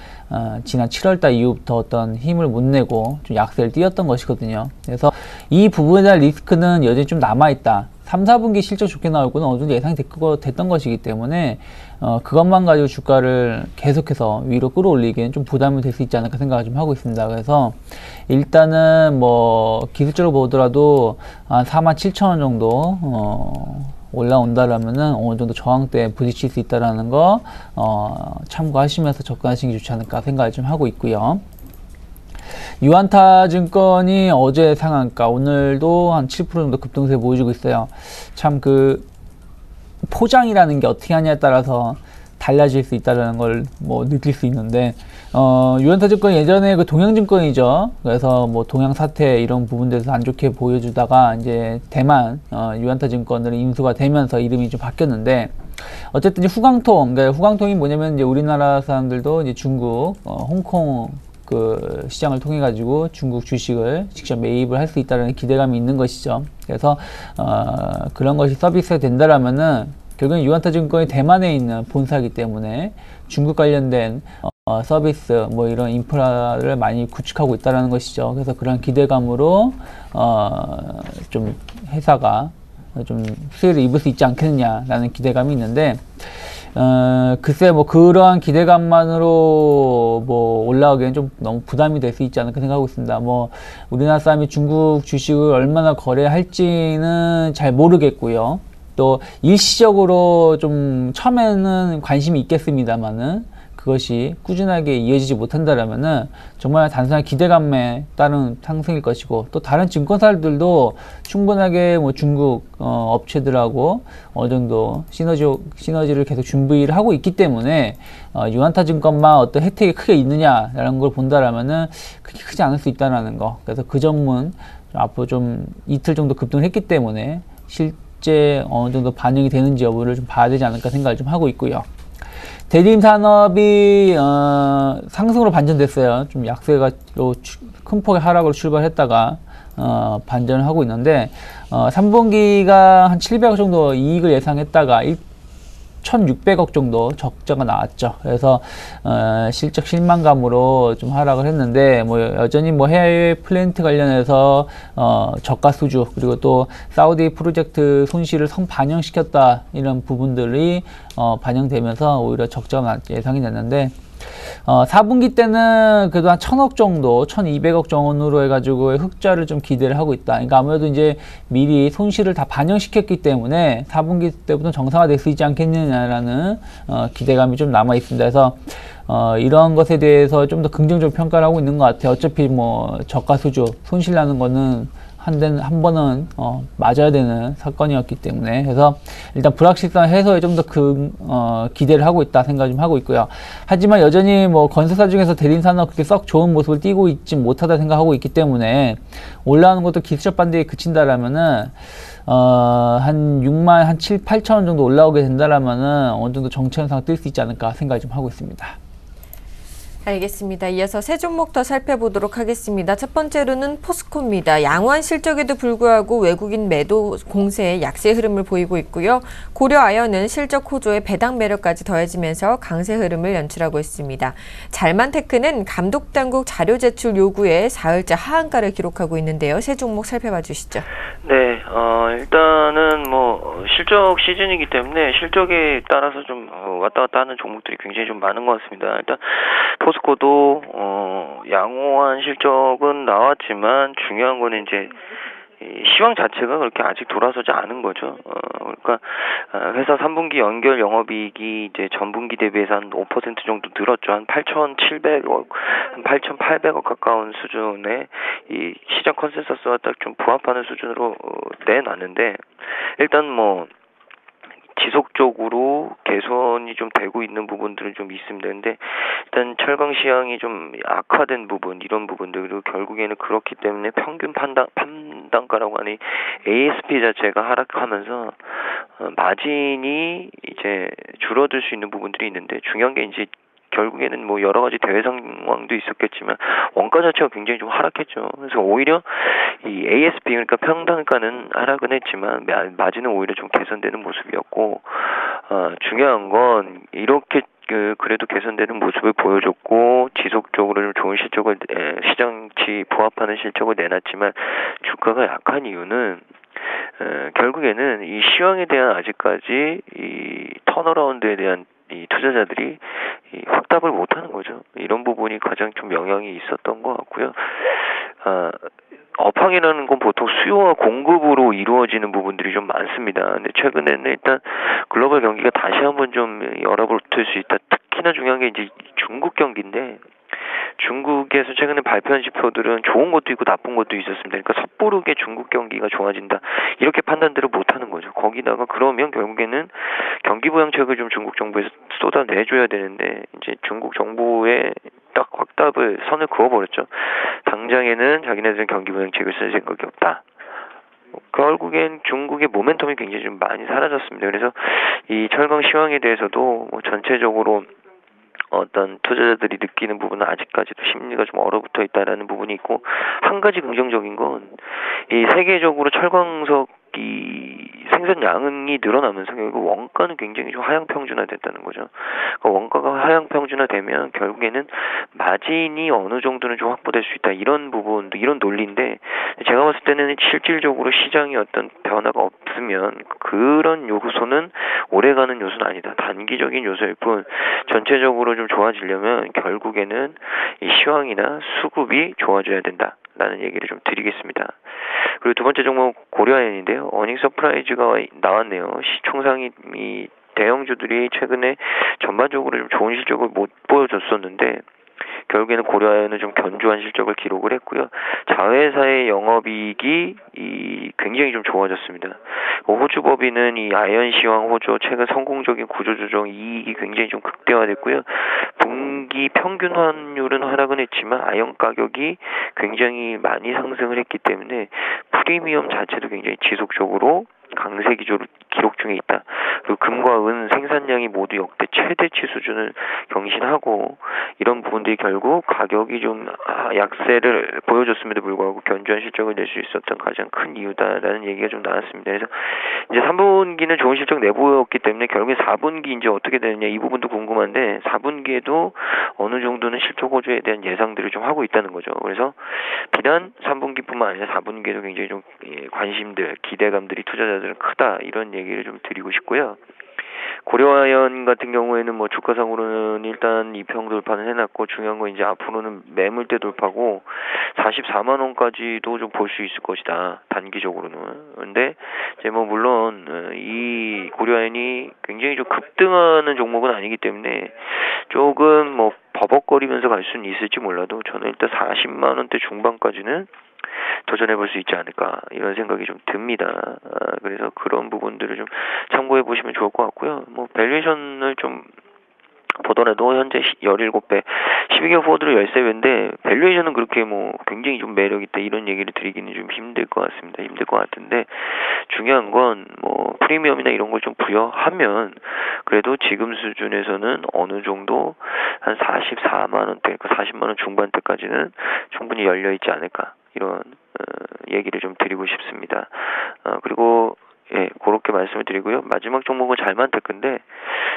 지난 7월달 이후부터 어떤 힘을 못 내고 좀 약세를 띄었던 것이거든요. 그래서 이 부분에 대한 리스크는 여전히 좀 남아있다. 3, 4분기 실적 좋게 나올 거는 어느 정도 예상이 됐던 것이기 때문에 그것만 가지고 주가를 계속해서 위로 끌어올리기에는 좀 부담이 될 수 있지 않을까 생각을 좀 하고 있습니다. 그래서 일단은 뭐 기술적으로 보더라도 한 47,000원 정도 올라온다라면은 어느 정도 저항대에 부딪힐 수 있다라는 거 참고하시면서 접근하시는 게 좋지 않을까 생각을 좀 하고 있고요. 유안타증권이 어제 상한가 오늘도 한 7% 정도 급등세 보여주고 있어요. 참 그 포장이라는 게 어떻게 하냐에 따라서 달라질 수 있다는 걸 뭐 느낄 수 있는데 유안타증권 예전에 그 동양증권이죠. 그래서 뭐 동양 사태 이런 부분들에서 안 좋게 보여주다가 이제 대만 유안타증권으로 인수가 되면서 이름이 좀 바뀌었는데 어쨌든 이제 후광통, 그러니까 후광통이 뭐냐면 이제 우리나라 사람들도 이제 중국, 홍콩 그 시장을 통해 가지고 중국 주식을 직접 매입을 할 수 있다는 기대감이 있는 것이죠. 그래서 그런 것이 서비스가 된다라면은 결국은 유안타증권이 대만에 있는 본사이기 때문에 중국 관련된 서비스 뭐 이런 인프라를 많이 구축하고 있다는 것이죠. 그래서 그런 기대감으로 좀 회사가 좀 수혜를 입을 수 있지 않겠느냐라는 기대감이 있는데 글쎄 뭐 그러한 기대감만으로 뭐 올라가기엔 좀 너무 부담이 될 수 있지 않을까 생각하고 있습니다. 뭐 우리나라 사람이 중국 주식을 얼마나 거래할지는 잘 모르겠고요. 또 일시적으로 좀 처음에는 관심이 있겠습니다만은 그것이 꾸준하게 이어지지 못한다라면은 정말 단순한 기대감에 따른 상승일 것이고 또 다른 증권사들도 충분하게 뭐 중국 업체들하고 어느 정도 시너지를 계속 준비를 하고 있기 때문에 유안타증권만 어떤 혜택이 크게 있느냐라는 걸 본다라면은 그렇게 크지 않을 수 있다라는 거. 그래서 그 점은 앞으로 좀 이틀 정도 급등을 했기 때문에 실제 어느 정도 반영이 되는지 여부를 좀 봐야 되지 않을까 생각을 좀 하고 있고요. 대림 산업이 상승으로 반전됐어요. 좀 약세가 큰 폭의 하락으로 출발했다가 반전을 하고 있는데 3분기가 한 700억 정도 이익을 예상했다가 1,600억 정도 적자가 나왔죠. 그래서 실적 실망감으로 좀 하락을 했는데 뭐 여전히 뭐 해외 플랜트 관련해서 저가 수주 그리고 또 사우디 프로젝트 손실을 반영시켰다 이런 부분들이 반영되면서 오히려 적자가 예상이 됐는데 4분기 때는 그래도 한 1,000억 정도, 1,200억 정도로 해가지고 흑자를 좀 기대를 하고 있다. 그러니까 아무래도 이제 미리 손실을 다 반영시켰기 때문에 4분기 때부터 정상화될 수 있지 않겠느냐라는 기대감이 좀 남아 있습니다. 그래서 이런 것에 대해서 좀 더 긍정적으로 평가를 하고 있는 것 같아요. 어차피 뭐 저가 수주, 손실 나는 거는 한 번은 맞아야 되는 사건이었기 때문에 그래서 일단 불확실성 해소에 좀 더 기대를 하고 있다 생각 좀 하고 있고요. 하지만 여전히 뭐 건설사 중에서 대림산업 그렇게 썩 좋은 모습을 띄고 있지 못하다 생각하고 있기 때문에 올라오는 것도 기술적 반등에 그친다라면은 한 6만 한 7, 8천 원 정도 올라오게 된다라면은 어느 정도 정체 현상 뜰 수 있지 않을까 생각 좀 하고 있습니다. 알겠습니다. 이어서 세 종목 더 살펴보도록 하겠습니다. 첫 번째로는 포스코입니다. 양호한 실적에도 불구하고 외국인 매도 공세의 약세 흐름을 보이고 있고요. 고려아연은 실적 호조에 배당 매력까지 더해지면서 강세 흐름을 연출하고 있습니다. 잘만테크는 감독당국 자료 제출 요구에 사흘째 하한가를 기록하고 있는데요. 세 종목 살펴봐 주시죠. 네, 일단은 뭐 실적 시즌이기 때문에 실적에 따라서 좀 왔다 갔다 하는 종목들이 굉장히 좀 많은 것 같습니다. 일단 포스코도 양호한 실적은 나왔지만 중요한 거는 이제 시황 자체가 그렇게 아직 돌아서지 않은 거죠. 그러니까 회사 3분기 연결 영업이익이 이제 전분기 대비해서 한 5% 정도 늘었죠. 한 8,700억, 한 8,800억 가까운 수준의 이 시장 컨센서스와 딱 좀 부합하는 수준으로 내놨는데 일단 뭐 지속적으로 개선이 좀 되고 있는 부분들은 좀 있습니다. 근데 일단 철강 시황이 좀 악화된 부분, 이런 부분들, 그리고 결국에는 그렇기 때문에 평균 판단가라고 하니 ASP 자체가 하락하면서 마진이 이제 줄어들 수 있는 부분들이 있는데 중요한 게 이제 결국에는 뭐 여러 가지 대외 상황도 있었겠지만 원가 자체가 굉장히 좀 하락했죠. 그래서 오히려 이 ASP 그러니까 평단가는 하락은 했지만 마진은 오히려 좀 개선되는 모습이었고 중요한 건 이렇게 그래도 개선되는 모습을 보여줬고 지속적으로 좀 좋은 실적을 시장치 부합하는 실적을 내놨지만 주가가 약한 이유는 결국에는 이 시황에 대한 아직까지 이 턴어라운드에 대한 이 투자자들이 확답을 못하는 거죠. 이런 부분이 가장 좀 영향이 있었던 것 같고요. 업황이라는 건 보통 수요와 공급으로 이루어지는 부분들이 좀 많습니다. 근데 최근에는 일단 글로벌 경기가 다시 한번 좀 열어붙을 수 있다. 특히나 중요한 게 이제 중국 경기인데 중국에서 최근에 발표한 지표들은 좋은 것도 있고 나쁜 것도 있었습니다. 그러니까 섣부르게 중국 경기가 좋아진다 이렇게 판단들을 못하는 거죠. 거기다가 그러면 결국에는 경기 부양책을 좀 중국 정부에서 쏟아내줘야 되는데 이제 중국 정부의 딱 확답을 선을 그어버렸죠. 당장에는 자기네들은 경기 부양책을 쓸 생각이 없다. 결국엔 중국의 모멘텀이 굉장히 좀 많이 사라졌습니다. 그래서 이 철강 시황에 대해서도 뭐 전체적으로 어떤 투자자들이 느끼는 부분은 아직까지도 심리가 좀 얼어붙어 있다라는 부분이 있고 한 가지 긍정적인 건 이 세계적으로 철광석이 생산량이 늘어나면서 결국 원가는 굉장히 좀 하향 평준화됐다는 거죠. 그러니까 원가가 하향 평준화되면 결국에는 마진이 어느 정도는 좀 확보될 수 있다 이런 부분도 이런 논리인데 제가 봤을 때는 실질적으로 시장에 어떤 변화가 없으면 그런 요소는 오래가는 요소는 아니다. 단기적인 요소일 뿐 전체적으로 좀 좋아지려면 결국에는 이 시황이나 수급이 좋아져야 된다라는 얘기를 좀 드리겠습니다. 그리고 두 번째 종목 고려아연인데요. 어닝 서프라이즈가 나왔네요. 시총상이 대형주들이 최근에 전반적으로 좀 좋은 실적을 못 보여줬었는데 결국에는 고려아연은 좀 견조한 실적을 기록을 했고요. 자회사의 영업이익이 굉장히 좀 좋아졌습니다. 호주법인은 이 아연 시황 호조 최근 성공적인 구조조정 이익이 굉장히 좀 극대화됐고요. 분기 평균 환율은 하락은 했지만 아연 가격이 굉장히 많이 상승을 했기 때문에 프리미엄 자체도 굉장히 지속적으로 강세 기록 중에 있다. 그리고 금과 은 생산량이 모두 역대 최대치 수준을 경신하고 이런 부분들이 결국 가격이 좀 약세를 보여줬음에도 불구하고 견조한 실적을 낼 수 있었던 가장 큰 이유다라는 얘기가 좀 나왔습니다. 그래서 이제 3분기는 좋은 실적 내보였기 때문에 결국에 4분기 이제 어떻게 되느냐 이 부분도 궁금한데 4분기에도 어느 정도는 실적 호조에 대한 예상들을 좀 하고 있다는 거죠. 그래서 비단 3분기뿐만 아니라 4분기에도 굉장히 좀 관심들, 기대감들이 투자자들은 크다 이런 얘기를 좀 드리고 싶고요. 고려아연 같은 경우에는 뭐 주가상으로는 일단 2평 돌파는 해놨고 중요한 건 이제 앞으로는 매물대 돌파고 44만 원까지도 좀 볼 수 있을 것이다 단기적으로는. 근데 이제 뭐 물론 이 고려아연이 굉장히 좀 급등하는 종목은 아니기 때문에 조금 뭐 버벅거리면서 갈 수는 있을지 몰라도 저는 일단 40만 원대 중반까지는 도전해 볼 수 있지 않을까 이런 생각이 좀 듭니다. 그래서 그런 부분들을 좀 참고해 보시면 좋을 것 같고요. 뭐 밸류에이션을 좀 보더라도 현재 17배, 12개월 포워드로 13배인데 밸류에이션은 그렇게 뭐 굉장히 좀 매력 있다 이런 얘기를 드리기는 좀 힘들 것 같습니다. 힘들 것 같은데 중요한 건 뭐 프리미엄이나 이런 걸 좀 부여하면 그래도 지금 수준에서는 어느 정도 한 44만 원대, 그러니까 40만 원 중반대까지는 충분히 열려 있지 않을까 이런 얘기를 좀 드리고 싶습니다. 그리고 예, 그렇게 말씀을 드리고요. 마지막 종목은 잘만테크인데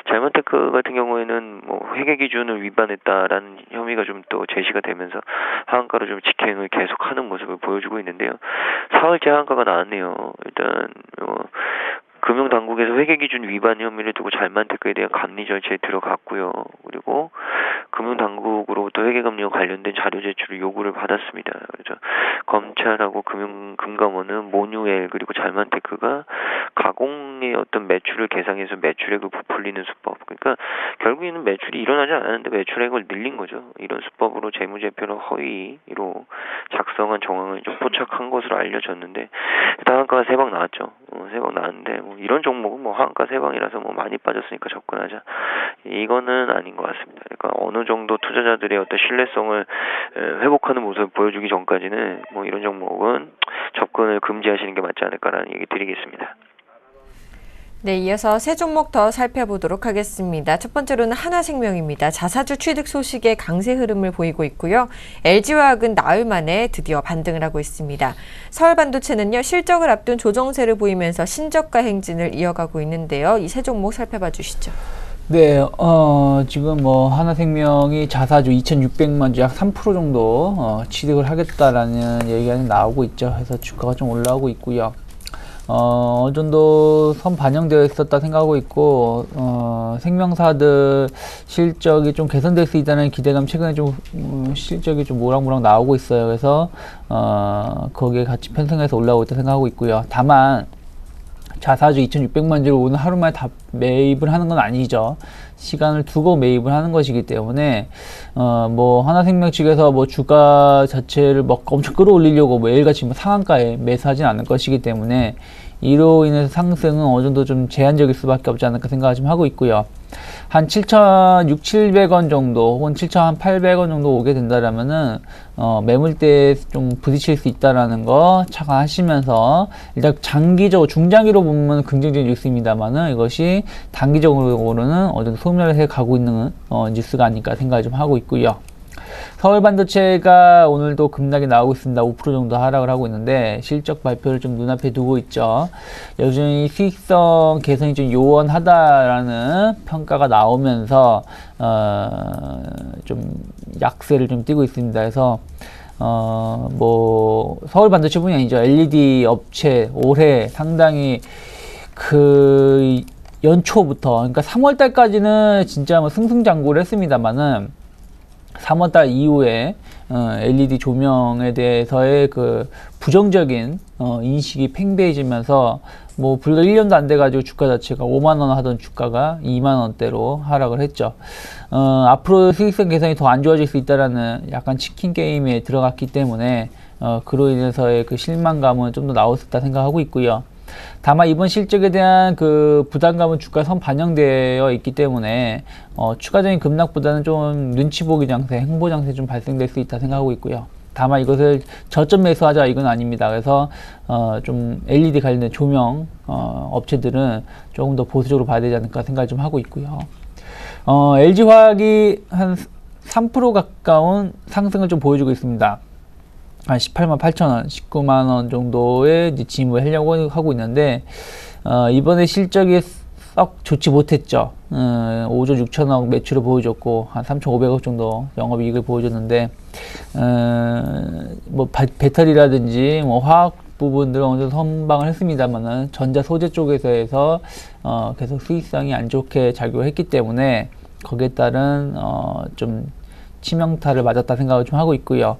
잘만테크 같은 경우에는 뭐 회계 기준을 위반했다라는 혐의가 좀 또 제시가 되면서 하한가로 좀 직행을 계속하는 모습을 보여주고 있는데요. 4월째 하한가가 나왔네요. 일단 금융당국에서 회계기준 위반 혐의를 두고 잘만테크에 대한 감리 절차에 들어갔고요. 그리고 금융당국으로부터 회계감리와 관련된 자료 제출을 요구를 받았습니다. 그래서 검찰하고 금감원은 모뉴엘 그리고 잘만테크가 가공의 어떤 매출을 계상해서 매출액을 부풀리는 수법. 그러니까 결국에는 매출이 일어나지 않았는데 매출액을 늘린 거죠. 이런 수법으로 재무제표를 허위로 작성한 정황을 좀 포착한 것으로 알려졌는데 일단 한가가 3방 나왔죠. 3방 나왔는데 뭐 이런 종목은 뭐 한가 3방이라서 뭐 많이 빠졌으니까 접근하자. 이거는 아닌 것 같습니다. 그러니까 어느 정도 투자자들의 어떤 신뢰성을 회복하는 모습을 보여주기 전까지는 뭐 이런 종목은 접근을 금지하시는 게 맞지 않을까라는 얘기 드리겠습니다. 네, 이어서 세 종목 더 살펴보도록 하겠습니다. 첫 번째로는 하나생명입니다. 자사주 취득 소식에 강세 흐름을 보이고 있고요. LG화학은 나흘 만에 드디어 반등을 하고 있습니다. 서울반도체는요, 실적을 앞둔 조정세를 보이면서 신저가 행진을 이어가고 있는데요. 이 세 종목 살펴봐 주시죠. 네, 지금 뭐 하나생명이 자사주 2,600만 주 약 3% 정도 취득을 하겠다라는 얘기가 나오고 있죠. 그래서 주가가 좀 올라오고 있고요. 어느 정도 선 반영되어 있었다 생각하고 있고, 생명사들 실적이 좀 개선될 수 있다는 기대감 최근에 좀, 실적이 좀 모락모락 나오고 있어요. 그래서, 거기에 같이 편성해서 올라오고 있다 생각하고 있고요. 다만, 자사주 2,600만 주를 오늘 하루 만에 다 매입을 하는 건 아니죠. 시간을 두고 매입을 하는 것이기 때문에 뭐 하나생명 측에서 뭐 주가 자체를 뭐 엄청 끌어올리려고 매일같이 뭐 상한가에 매수하진 않을 것이기 때문에 이로 인해서 상승은 어느 정도 좀 제한적일 수밖에 없지 않을까 생각을 좀 하고 있고요. 한 7,600원 정도 혹은 7,800원 정도 오게 된다라면은 매물대에 좀 부딪힐 수 있다라는 거 착안하시면서 일단 장기적으로 중장기로 보면 긍정적인 뉴스입니다만은 이것이 단기적으로는 어느 정도 소멸해 가고 있는 뉴스가 아닐까 생각을 좀 하고 있고요. 서울반도체가 오늘도 급락이 나오고 있습니다. 5% 정도 하락을 하고 있는데 실적 발표를 좀 눈앞에 두고 있죠. 여전히 수익성 개선이 좀 요원하다라는 평가가 나오면서 좀 약세를 좀 띠고 있습니다. 그래서 뭐 서울반도체뿐이 아니죠. LED 업체 올해 상당히 그 연초부터 그러니까 3월달까지는 진짜 뭐 승승장구를 했습니다만은 3월달 이후에 LED 조명에 대해서의 그 부정적인 인식이 팽배해지면서 뭐 불과 1년도 안 돼가지고 주가 자체가 5만원 하던 주가가 2만원대로 하락을 했죠. 앞으로 수익성 개선이 더 안 좋아질 수 있다라는 약간 치킨 게임에 들어갔기 때문에 그로 인해서의 그 실망감은 좀 더 나올 수 있다 생각하고 있고요. 다만 이번 실적에 대한 그 부담감은 주가에 선 반영되어 있기 때문에 추가적인 급락보다는 좀 눈치 보기 장세, 행보 장세 좀 발생될 수 있다 생각하고 있고요. 다만 이것을 저점 매수하자 이건 아닙니다. 그래서 좀 LED 관련된 조명 업체들은 조금 더 보수적으로 봐야 되지 않을까 생각을 좀 하고 있고요. LG화학이 한 3% 가까운 상승을 좀 보여주고 있습니다. 한 18만 8천 원, 19만 원 정도의 이제 진입을 하려고 하고 있는데 이번에 실적이 썩 좋지 못했죠. 5조 6천억 매출을 보여줬고 한 3,500억 정도 영업이익을 보여줬는데 뭐 배터리라든지 뭐 화학 부분들은 어느 정도 선방을 했습니다만은 전자 소재 쪽에서 계속 수익성이 안 좋게 작용을 했기 때문에 거기에 따른 좀 치명타를 맞았다 생각을 좀 하고 있고요.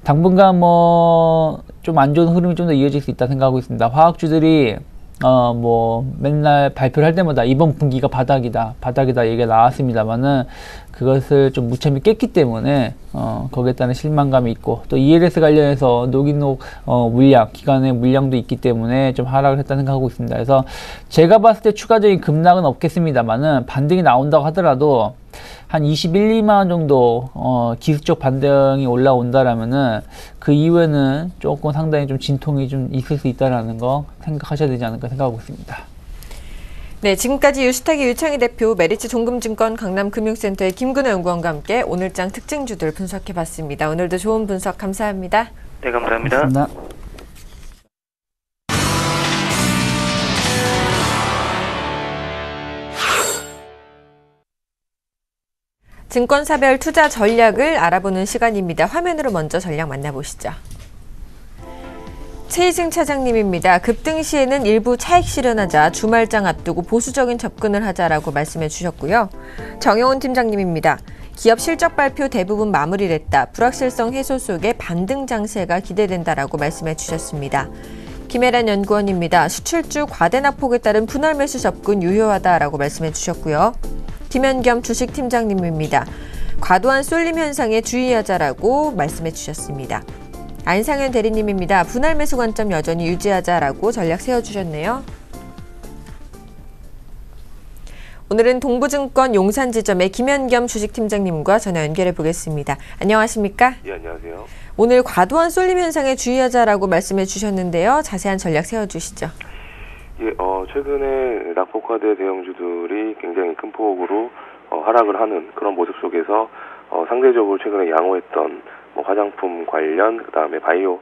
당분간 뭐 좀 안 좋은 흐름이 좀 더 이어질 수 있다 생각하고 있습니다. 화학주들이 뭐 맨날 발표를 할 때마다 이번 분기가 바닥이다 얘기가 나왔습니다만은 그것을 좀 무참히 깼기 때문에 거기에 따른 실망감이 있고 또 ELS 관련해서 녹이녹 물량 기간의 물량도 있기 때문에 좀 하락을 했다 생각하고 있습니다. 그래서 제가 봤을 때 추가적인 급락은 없겠습니다만은 반등이 나온다고 하더라도 한 21, 2만 원 정도 기술적 반등이 올라온다라면은 그 이후에는 조금 상당히 좀 진통이 좀 있을 수 있다라는 거 생각하셔야 되지 않을까 생각하고 있습니다. 네, 지금까지 유스탁의 유창희 대표, 메리츠 종금증권 강남금융센터의 김근호 연구원과 함께 오늘장 특징주들 분석해봤습니다. 오늘도 좋은 분석 감사합니다. 네, 감사합니다. 감사합니다. 증권사별 투자 전략을 알아보는 시간입니다. 화면으로 먼저 전략 만나보시죠. 최희승 차장님입니다. 급등 시에는 일부 차익 실현하자 주말장 앞두고 보수적인 접근을 하자라고 말씀해 주셨고요. 정영훈 팀장님입니다. 기업 실적 발표 대부분 마무리됐다. 불확실성 해소 속에 반등 장세가 기대된다라고 말씀해 주셨습니다. 김혜란 연구원입니다. 수출주 과대납폭에 따른 분할 매수 접근 유효하다라고 말씀해 주셨고요. 김현겸 주식팀장님입니다. 과도한 쏠림 현상에 주의하자라고 말씀해 주셨습니다. 안상현 대리님입니다. 분할 매수 관점 여전히 유지하자라고 전략 세워주셨네요. 오늘은 동부증권 용산지점의 김현겸 주식팀장님과 전화 연결해 보겠습니다. 안녕하십니까? 예, 안녕하세요. 오늘 과도한 쏠림 현상에 주의하자라고 말씀해 주셨는데요. 자세한 전략 세워주시죠. 예, 최근에 낙폭화대 대형주들이 굉장히 큰 폭으로 하락을 하는 그런 모습 속에서 상대적으로 최근에 양호했던 뭐 화장품 관련, 그다음에 바이오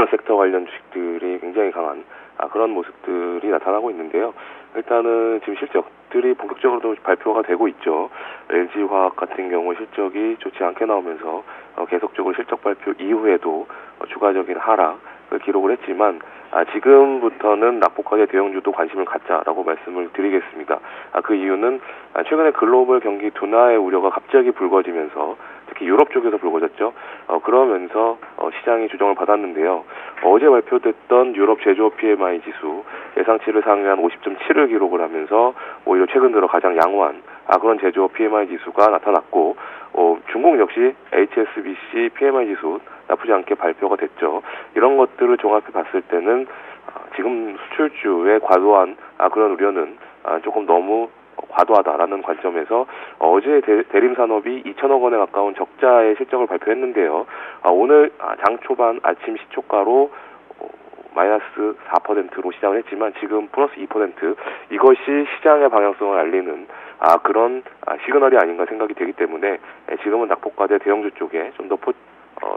섹터 관련 주식들이 굉장히 강한 그런 모습들이 나타나고 있는데요. 일단은 지금 실적들이 본격적으로 발표가 되고 있죠. LG화학 같은 경우 실적이 좋지 않게 나오면서 계속적으로 실적 발표 이후에도 추가적인 하락을 기록을 했지만 지금부터는 낙폭화대 대형주도 관심을 갖자라고 말씀을 드리겠습니다. 그 이유는 최근에 글로벌 경기 둔화의 우려가 갑자기 불거지면서 특히 유럽 쪽에서 불거졌죠. 그러면서 시장이 조정을 받았는데요. 어제 발표됐던 유럽 제조업 PMI 지수 예상치를 상회한 50.7을 기록을 하면서 오히려 최근 들어 가장 양호한 그런 제조업 PMI 지수가 나타났고 중국 역시 HSBC PMI 지수 나쁘지 않게 발표가 됐죠. 이런 것들을 종합해 봤을 때는 지금 수출주의 과도한 그런 우려는 조금 너무 과도하다라는 관점에서 어제 대림산업이 2천억 원에 가까운 적자의 실적을 발표했는데요. 오늘 장 초반 아침 시초가로 마이너스 4%로 시작을 했지만 지금 플러스 2%, 이것이 시장의 방향성을 알리는 그런 시그널이 아닌가 생각이 되기 때문에 지금은 낙폭과대 대형주 쪽에 좀 더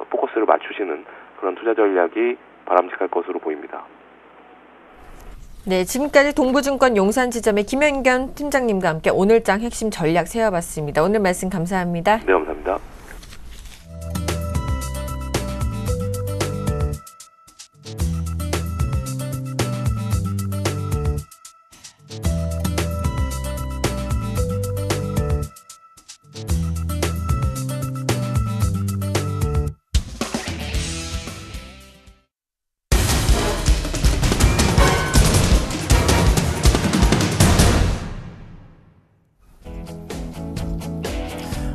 포커스를 맞추시는 그런 투자 전략이 바람직할 것으로 보입니다. 네, 지금까지 동부증권 용산지점의 김현겸 팀장님과 함께 오늘장 핵심 전략 세워봤습니다. 오늘 말씀 감사합니다. 네, 감사합니다.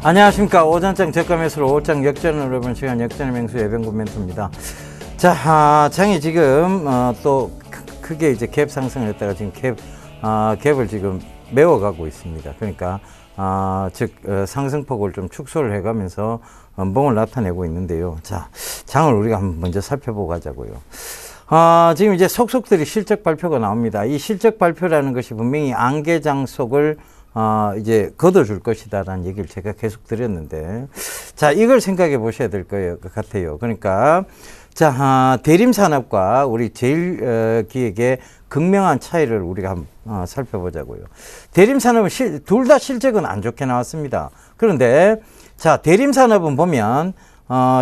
안녕하십니까. 오전장 저가 매수로 오장 역전을 해보는 시간 역전의 맹수 예병군 멘토입니다. 자, 장이 지금 또 크게 이제 갭 상승을 했다가 지금 갭을 지금 메워가고 있습니다. 그러니까 즉 상승폭을 좀 축소를 해가면서 음봉을 나타내고 있는데요. 자, 장을 우리가 한번 먼저 살펴보고 가자고요. 지금 이제 속속들이 실적 발표가 나옵니다. 이 실적 발표라는 것이 분명히 안개장 속을 이제 걷어줄 것이다라는 얘기를 제가 계속 드렸는데, 자, 이걸 생각해 보셔야 될 것 같아요. 그러니까, 자, 대림산업과 우리 제일기획의 극명한 차이를 우리가 한번 살펴보자고요. 대림산업은 둘 다 실적은 안 좋게 나왔습니다. 그런데, 자, 대림산업은 보면,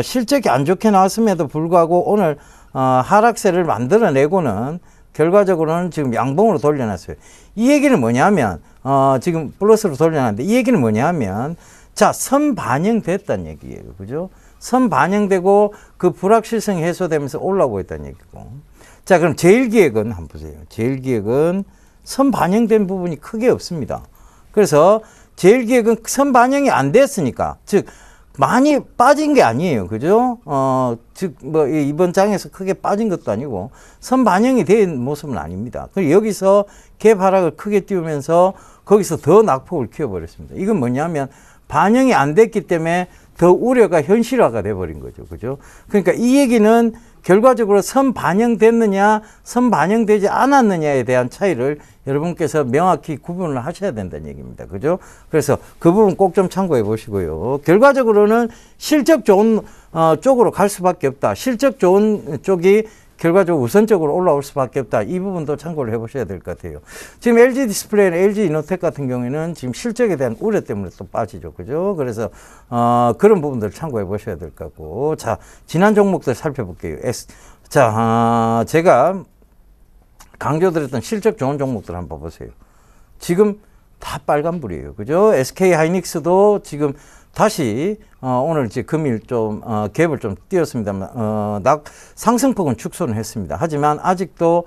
실적이 안 좋게 나왔음에도 불구하고 오늘, 하락세를 만들어내고는 결과적으로는 지금 양봉으로 돌려놨어요. 이 얘기는 뭐냐면, 지금 플러스로 돌려놨는데, 이 얘기는 뭐냐면, 자, 선반영됐다는 얘기예요. 그죠? 선반영되고 그 불확실성이 해소되면서 올라오고 있다는 얘기고. 자, 그럼 제일기획은 한번 보세요. 제일기획은 선반영된 부분이 크게 없습니다. 그래서 제일기획은 선반영이 안 됐으니까, 즉, 많이 빠진 게 아니에요. 그죠? 즉, 뭐, 이번 장에서 크게 빠진 것도 아니고, 선반영이 된 모습은 아닙니다. 그리고 여기서 갭 하락을 크게 띄우면서 거기서 더 낙폭을 키워버렸습니다. 이건 뭐냐면, 반영이 안 됐기 때문에 더 우려가 현실화가 돼버린 거죠. 그죠? 그러니까 이 얘기는 결과적으로 선반영됐느냐, 선반영되지 않았느냐에 대한 차이를 여러분께서 명확히 구분을 하셔야 된다는 얘기입니다. 그죠? 그래서 그 부분 꼭 좀 참고해 보시고요. 결과적으로는 실적 좋은 쪽으로 갈 수밖에 없다. 실적 좋은 쪽이 결과적으로 우선적으로 올라올 수밖에 없다. 이 부분도 참고를 해보셔야 될 것 같아요. 지금 LG 디스플레이나 LG 이노텍 같은 경우에는 지금 실적에 대한 우려 때문에 또 빠지죠. 그죠? 그래서, 그런 부분들 참고해 보셔야 될 것 같고. 자, 지난 종목들 살펴볼게요. 자, 제가 강조드렸던 실적 좋은 종목들 한번 보세요. 지금 다 빨간불이에요. 그죠? SK 하이닉스도 지금 다시 오늘 이제 금일 좀 갭을 좀 띄었습니다만 상승폭은 축소는 했습니다. 하지만 아직도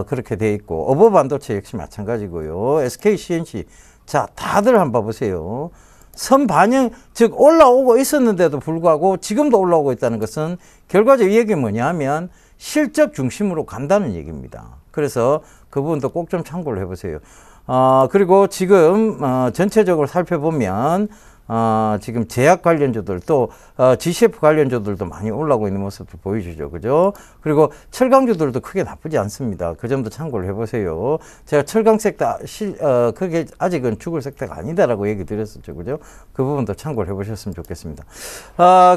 그렇게 돼 있고 어버 반도체 역시 마찬가지고요. SK CNC 자 다들 한번 봐보세요. 선반영 즉 올라오고 있었는데도 불구하고 지금도 올라오고 있다는 것은 결과적으로 이 얘기는 뭐냐면 실적 중심으로 간다는 얘기입니다. 그래서 그 부분도 꼭 좀 참고를 해보세요. 그리고 지금 전체적으로 살펴보면 지금 제약 관련주들 또 GCF 관련주들도 많이 올라오고 있는 모습도 보여주죠. 그죠? 그리고 철강주들도 크게 나쁘지 않습니다. 그 점도 참고를 해보세요. 제가 철강 섹터 그게 아직은 죽을 섹터가 아니다라고 얘기 드렸었죠. 그죠? 그 부분도 참고를 해보셨으면 좋겠습니다.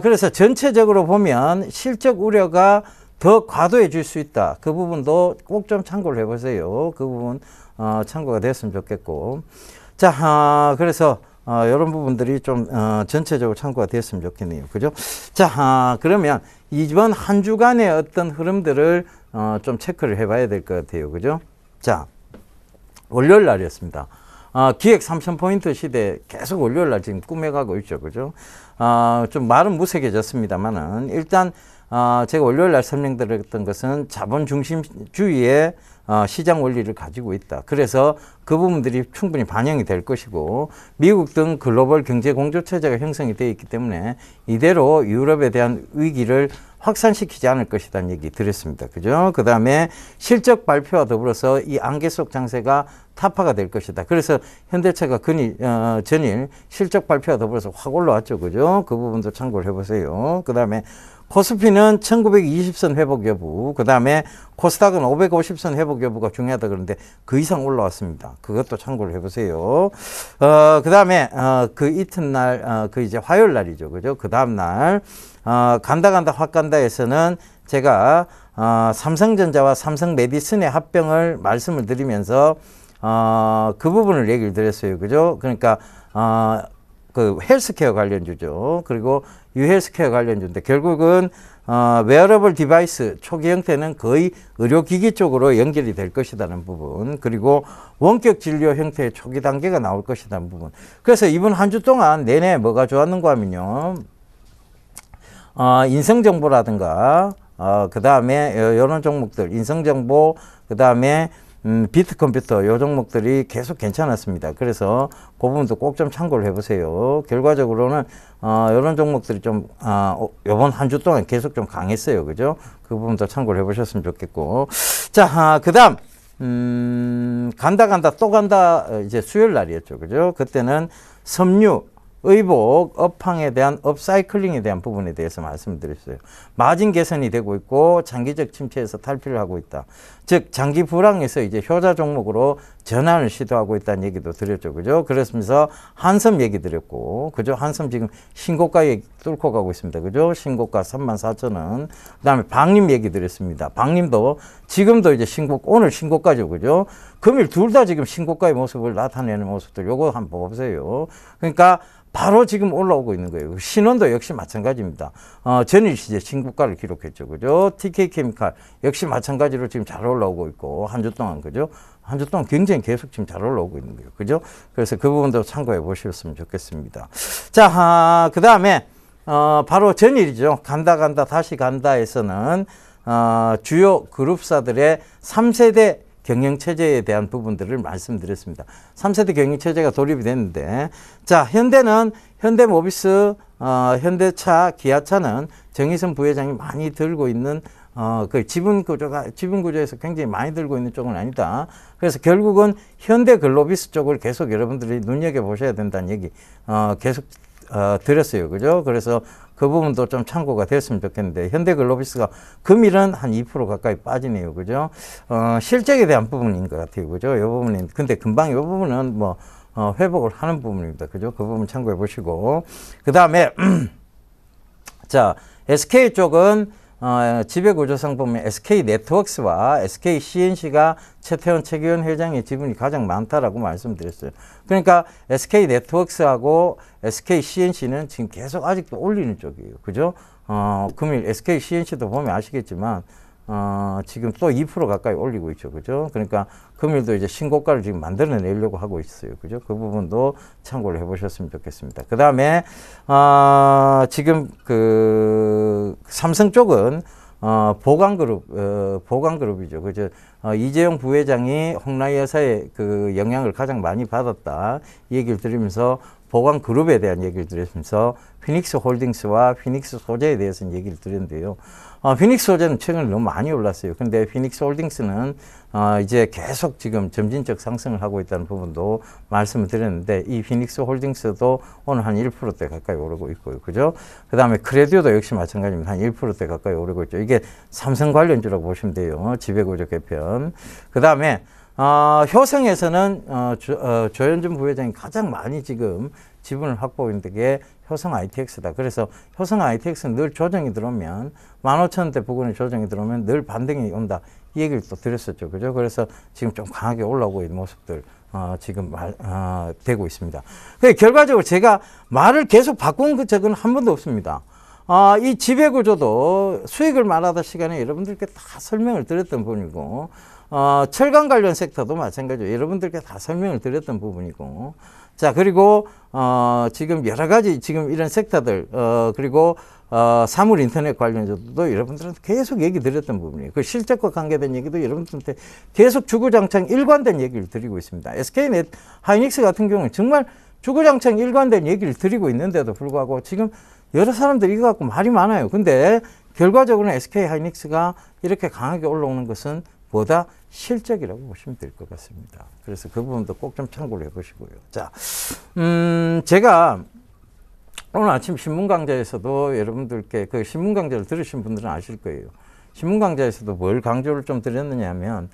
그래서 전체적으로 보면 실적 우려가 더 과도해질 수 있다. 그 부분도 꼭 좀 참고를 해보세요. 그 부분 참고가 됐으면 좋겠고. 자, 그래서 이런 부분들이 좀 전체적으로 참고가 됐으면 좋겠네요. 그죠? 자, 그러면 이번 한 주간의 어떤 흐름들을 좀 체크를 해봐야 될 것 같아요. 그죠? 자, 월요일 날이었습니다. 기획 3000포인트 시대 계속 월요일 날 지금 꾸며가고 있죠. 그죠? 좀 말은 무색해졌습니다만은 일단 제가 월요일 날 설명드렸던 것은 자본 중심주의의 시장 원리를 가지고 있다. 그래서 그 부분들이 충분히 반영이 될 것이고 미국 등 글로벌 경제 공조 체제가 형성이 되어 있기 때문에 이대로 유럽에 대한 위기를 확산시키지 않을 것이라는 얘기 드렸습니다. 그죠? 그 다음에 실적 발표와 더불어서 이 안개 속 장세가 타파가 될 것이다. 그래서 현대차가 전일 실적 발표와 더불어서 확 올라왔죠. 그죠? 그 부분도 참고를 해보세요. 그 다음에 코스피는 1920선 회복 여부, 그 다음에 코스닥은 550선 회복 여부가 중요하다 그러는데 그 이상 올라왔습니다. 그것도 참고를 해보세요. 그 다음에 그 이튿날, 그 이제 화요일 날이죠. 그죠? 그 다음날 간다 확 간다에서는 제가 삼성전자와 삼성메디슨의 합병을 말씀을 드리면서 그 부분을 얘기를 드렸어요. 그죠? 그러니까 그 헬스케어 관련주죠. 그리고 유헬스케어 관련주인데 결국은 웨어러블 디바이스 초기 형태는 거의 의료기기 쪽으로 연결이 될 것이라는 부분, 그리고 원격 진료 형태의 초기 단계가 나올 것이라는 부분. 그래서 이번 한 주 동안 내내 뭐가 좋았는가 하면요, 인성정보라든가 그 다음에 이런 종목들 인성정보, 그 다음에 비트컴퓨터 요 종목들이 계속 괜찮았습니다. 그래서 그 부분도 꼭 좀 참고를 해보세요. 결과적으로는 이런 종목들이 좀 요번 한 주 동안 계속 좀 강했어요. 그죠? 그 부분도 참고를 해보셨으면 좋겠고. 자, 그 다음 간다 또 간다 이제 수요일 날이었죠. 그죠? 그때는 섬유 의복, 업황에 대한 업사이클링에 대한 부분에 대해서 말씀드렸어요. 마진 개선이 되고 있고 장기적 침체에서 탈피를 하고 있다. 즉 장기 불황에서 이제 효자 종목으로 전환을 시도하고 있다는 얘기도 드렸죠. 그죠? 그러면서 한섬 얘기 드렸고, 그죠? 한섬 지금 신고가에 뚫고 가고 있습니다. 그죠? 신고가 34,000원. 그다음에 방림 얘기 드렸습니다. 방림도 지금도 이제 오늘 신고가죠. 그죠? 금일 둘 다 지금 신고가의 모습을 나타내는 모습들 요거 한번 보세요. 그러니까 바로 지금 올라오고 있는 거예요. 신원도 역시 마찬가지입니다. 전일 이제 신고가를 기록했죠. 그죠? TK케미칼 역시 마찬가지로 지금 잘 올라오고 있고, 한 주 동안, 그죠? 한 주 동안 굉장히 계속 지금 잘 올라오고 있는 거예요. 그죠? 그래서 그 부분도 참고해 보셨으면 좋겠습니다. 자, 그 다음에, 바로 전일이죠. 간다, 다시 간다에서는, 주요 그룹사들의 3세대 경영체제에 대한 부분들을 말씀드렸습니다. 3세대 경영체제가 도입이 됐는데, 자, 현대는 현대모비스, 현대차, 기아차는 정의선 부회장이 많이 들고 있는 그 지분 구조에서 굉장히 많이 들고 있는 쪽은 아니다. 그래서 결국은 현대글로비스 쪽을 계속 여러분들이 눈여겨보셔야 된다는 얘기 계속 드렸어요. 그죠? 그래서 그 부분도 좀 참고가 됐으면 좋겠는데, 현대글로비스가 금일은 한 2% 가까이 빠지네요. 그죠? 실적에 대한 부분인 것 같아요. 그죠? 이 부분은, 근데 금방 이 부분은 뭐, 회복을 하는 부분입니다. 그죠? 그 부분 참고해 보시고. 그 다음에, 자, SK 쪽은, 지배구조상 보면 SK네트워크스와 SKCNC가 최태원 최기원 회장의 지분이 가장 많다라고 말씀드렸어요. 그러니까 SK네트워크스하고 SKCNC는 지금 계속 아직도 올리는 쪽이에요. 그죠? 금일 SKCNC도 보면 아시겠지만, 지금 또 2% 가까이 올리고 있죠. 그죠? 그러니까 금일도 이제 신고가를 지금 만들어내려고 하고 있어요. 그죠? 그 부분도 참고를 해보셨으면 좋겠습니다. 그 다음에, 지금 삼성 쪽은, 보강그룹이죠. 그죠? 이재용 부회장이 홍라이 여사의 그 영향을 가장 많이 받았다. 이 얘기를 드리면서 보강그룹에 대한 얘기를 드리면서 피닉스 홀딩스와 피닉스 소재에 대해서는 얘기를 드렸는데요. 피닉스 소재는 최근에 너무 많이 올랐어요. 근데 피닉스 홀딩스는 이제 계속 지금 점진적 상승을 하고 있다는 부분도 말씀을 드렸는데, 이 피닉스 홀딩스도 오늘 한 1%대 가까이 오르고 있고요. 그죠? 그 다음에 크레디오도 역시 마찬가지입니다. 한 1%대 가까이 오르고 있죠. 이게 삼성 관련주라고 보시면 돼요. 지배구조 개편. 그 다음에 효성에서는 조현준 부회장이 가장 많이 지금 지분을 확보하고 있는 게 효성 ITX다. 그래서 효성 ITX는 늘 조정이 들어오면 15,000원대 부근에 조정이 들어오면 늘 반등이 온다. 이 얘기를 또 드렸었죠. 그죠? 그래서 지금 좀 강하게 올라오고 있는 모습들 지금 되고 있습니다. 결과적으로 제가 말을 계속 바꾼 적은 한 번도 없습니다. 이 지배구조도 수익을 말하다 시간에 여러분들께 다 설명을 드렸던 부분이고, 철강 관련 섹터도 마찬가지로 여러분들께 다 설명을 드렸던 부분이고, 자, 그리고, 지금 여러 가지 지금 이런 섹터들, 그리고, 사물 인터넷 관련주도 여러분들한테 계속 얘기 드렸던 부분이에요. 그 실적과 관계된 얘기도 여러분들한테 계속 주구장창 일관된 얘기를 드리고 있습니다. SK넷 하이닉스 같은 경우는 정말 주구장창 일관된 얘기를 드리고 있는데도 불구하고 지금 여러 사람들이 이거 갖고 말이 많아요. 근데 결과적으로는 SK 하이닉스가 이렇게 강하게 올라오는 것은 보다 실적이라고 보시면 될 것 같습니다. 그래서 그 부분도 꼭 좀 참고를 해보시고요. 자, 제가 오늘 아침 신문강좌에서도 여러분들께 그 신문강좌를 들으신 분들은 아실 거예요. 신문강좌에서도 뭘 강조를 좀 드렸느냐 하면,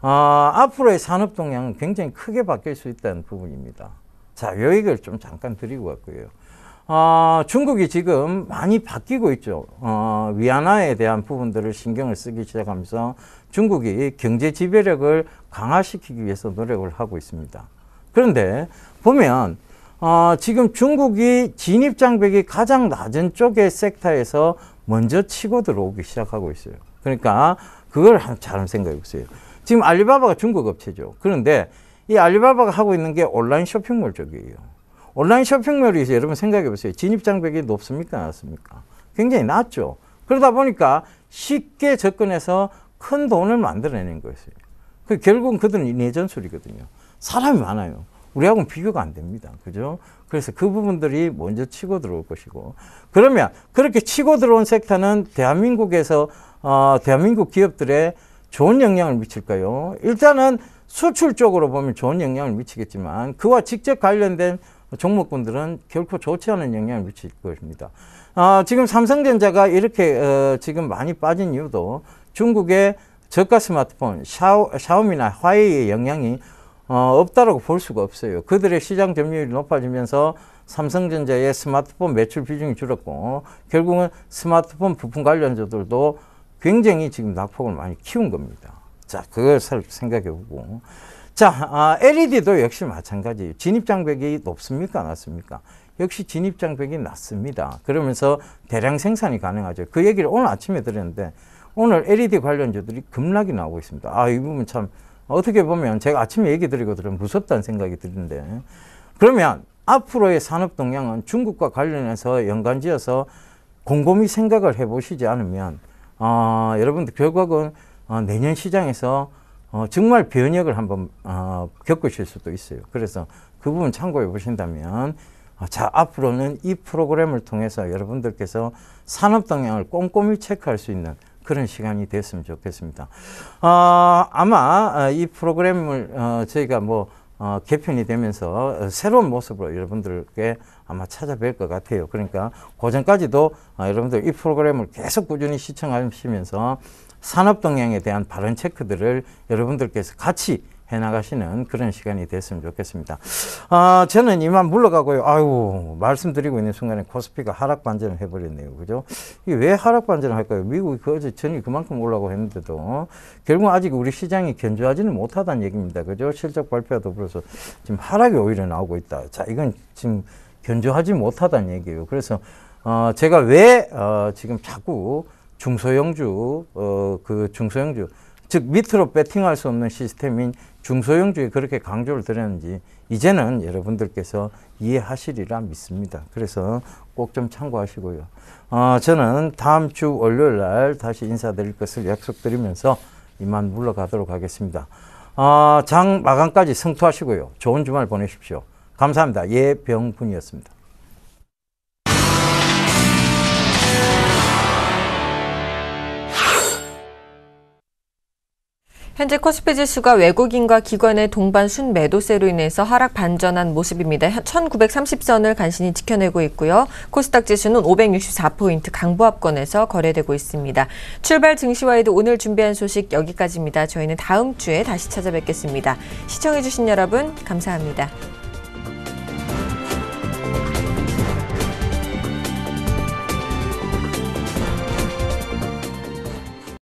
앞으로의 산업 동향은 굉장히 크게 바뀔 수 있다는 부분입니다. 자, 요 얘기를 좀 잠깐 드리고 왔고요. 중국이 지금 많이 바뀌고 있죠. 위안화에 대한 부분들을 신경을 쓰기 시작하면서 중국이 경제 지배력을 강화시키기 위해서 노력을 하고 있습니다. 그런데 보면 지금 중국이 진입장벽이 가장 낮은 쪽의 섹터에서 먼저 치고 들어오기 시작하고 있어요. 그러니까 그걸 잘 생각해 보세요. 지금 알리바바가 중국 업체죠. 그런데 이 알리바바가 하고 있는 게 온라인 쇼핑몰 쪽이에요. 온라인 쇼핑몰이 여러분 생각해 보세요. 진입장벽이 높습니까? 낮습니까? 굉장히 낮죠. 그러다 보니까 쉽게 접근해서 큰 돈을 만들어내는 것이에요. 결국은 그들은 내전술이거든요. 사람이 많아요. 우리하고는 비교가 안 됩니다. 그죠? 그래서 그 부분들이 먼저 치고 들어올 것이고, 그러면 그렇게 치고 들어온 섹터는 대한민국에서 대한민국 기업들에 좋은 영향을 미칠까요? 일단은 수출 쪽으로 보면 좋은 영향을 미치겠지만 그와 직접 관련된 종목군들은 결코 좋지 않은 영향을 미칠 것입니다. 지금 삼성전자가 이렇게 지금 많이 빠진 이유도 중국의 저가 스마트폰 샤오미나 화웨이의 영향이 없다라고 볼 수가 없어요. 그들의 시장 점유율이 높아지면서 삼성전자의 스마트폰 매출 비중이 줄었고 결국은 스마트폰 부품 관련주들도 굉장히 지금 낙폭을 많이 키운 겁니다. 자, 그걸 생각해 보고. 자, LED도 역시 마찬가지예요. 진입장벽이 높습니까? 낮습니까? 역시 진입장벽이 낮습니다. 그러면서 대량 생산이 가능하죠. 그 얘기를 오늘 아침에 드렸는데 오늘 LED 관련주들이 급락이 나오고 있습니다. 이 부분 참 어떻게 보면 제가 아침에 얘기 드리고 들으면 무섭다는 생각이 드는데 그러면 앞으로의 산업 동향은 중국과 관련해서 연관지어서 곰곰이 생각을 해보시지 않으면 여러분들 결국은 내년 시장에서 정말 변혁을 한번 겪으실 수도 있어요. 그래서 그 부분 참고해 보신다면 자, 앞으로는 이 프로그램을 통해서 여러분들께서 산업 동향을 꼼꼼히 체크할 수 있는 그런 시간이 됐으면 좋겠습니다. 아마 이 프로그램을 저희가 개편이 되면서 새로운 모습으로 여러분들께 아마 찾아뵐 것 같아요. 그러니까 그전까지도 여러분들 이 프로그램을 계속 꾸준히 시청하시면서 산업 동향에 대한 바른 체크들을 여러분들께서 같이 해나가시는 그런 시간이 됐으면 좋겠습니다. 저는 이만 물러가고요. 아유, 말씀드리고 있는 순간에 코스피가 하락 반전을 해버렸네요. 그죠? 이게 왜 하락 반전을 할까요? 미국이 어제 전이 그만큼 올라가고 했는데도 결국 아직 우리 시장이 견조하지는 못하다는 얘기입니다. 그죠? 실적 발표와 더불어서 지금 하락이 오히려 나오고 있다. 자, 이건 지금 견조하지 못하다는 얘기예요. 그래서 제가 왜 지금 자꾸 중소형주, 중소형주, 즉 밑으로 배팅할 수 없는 시스템인 중소형주에 그렇게 강조를 드렸는지 이제는 여러분들께서 이해하시리라 믿습니다. 그래서 꼭 좀 참고하시고요. 저는 다음 주 월요일 날 다시 인사드릴 것을 약속드리면서 이만 물러가도록 하겠습니다. 장 마감까지 성투하시고요. 좋은 주말 보내십시오. 감사합니다. 예병분이었습니다. 현재 코스피 지수가 외국인과 기관의 동반 순매도세로 인해서 하락 반전한 모습입니다. 1930선을 간신히 지켜내고 있고요. 코스닥 지수는 564포인트 강보합권에서 거래되고 있습니다. 출발 증시와이드 오늘 준비한 소식 여기까지입니다. 저희는 다음 주에 다시 찾아뵙겠습니다. 시청해주신 여러분 감사합니다.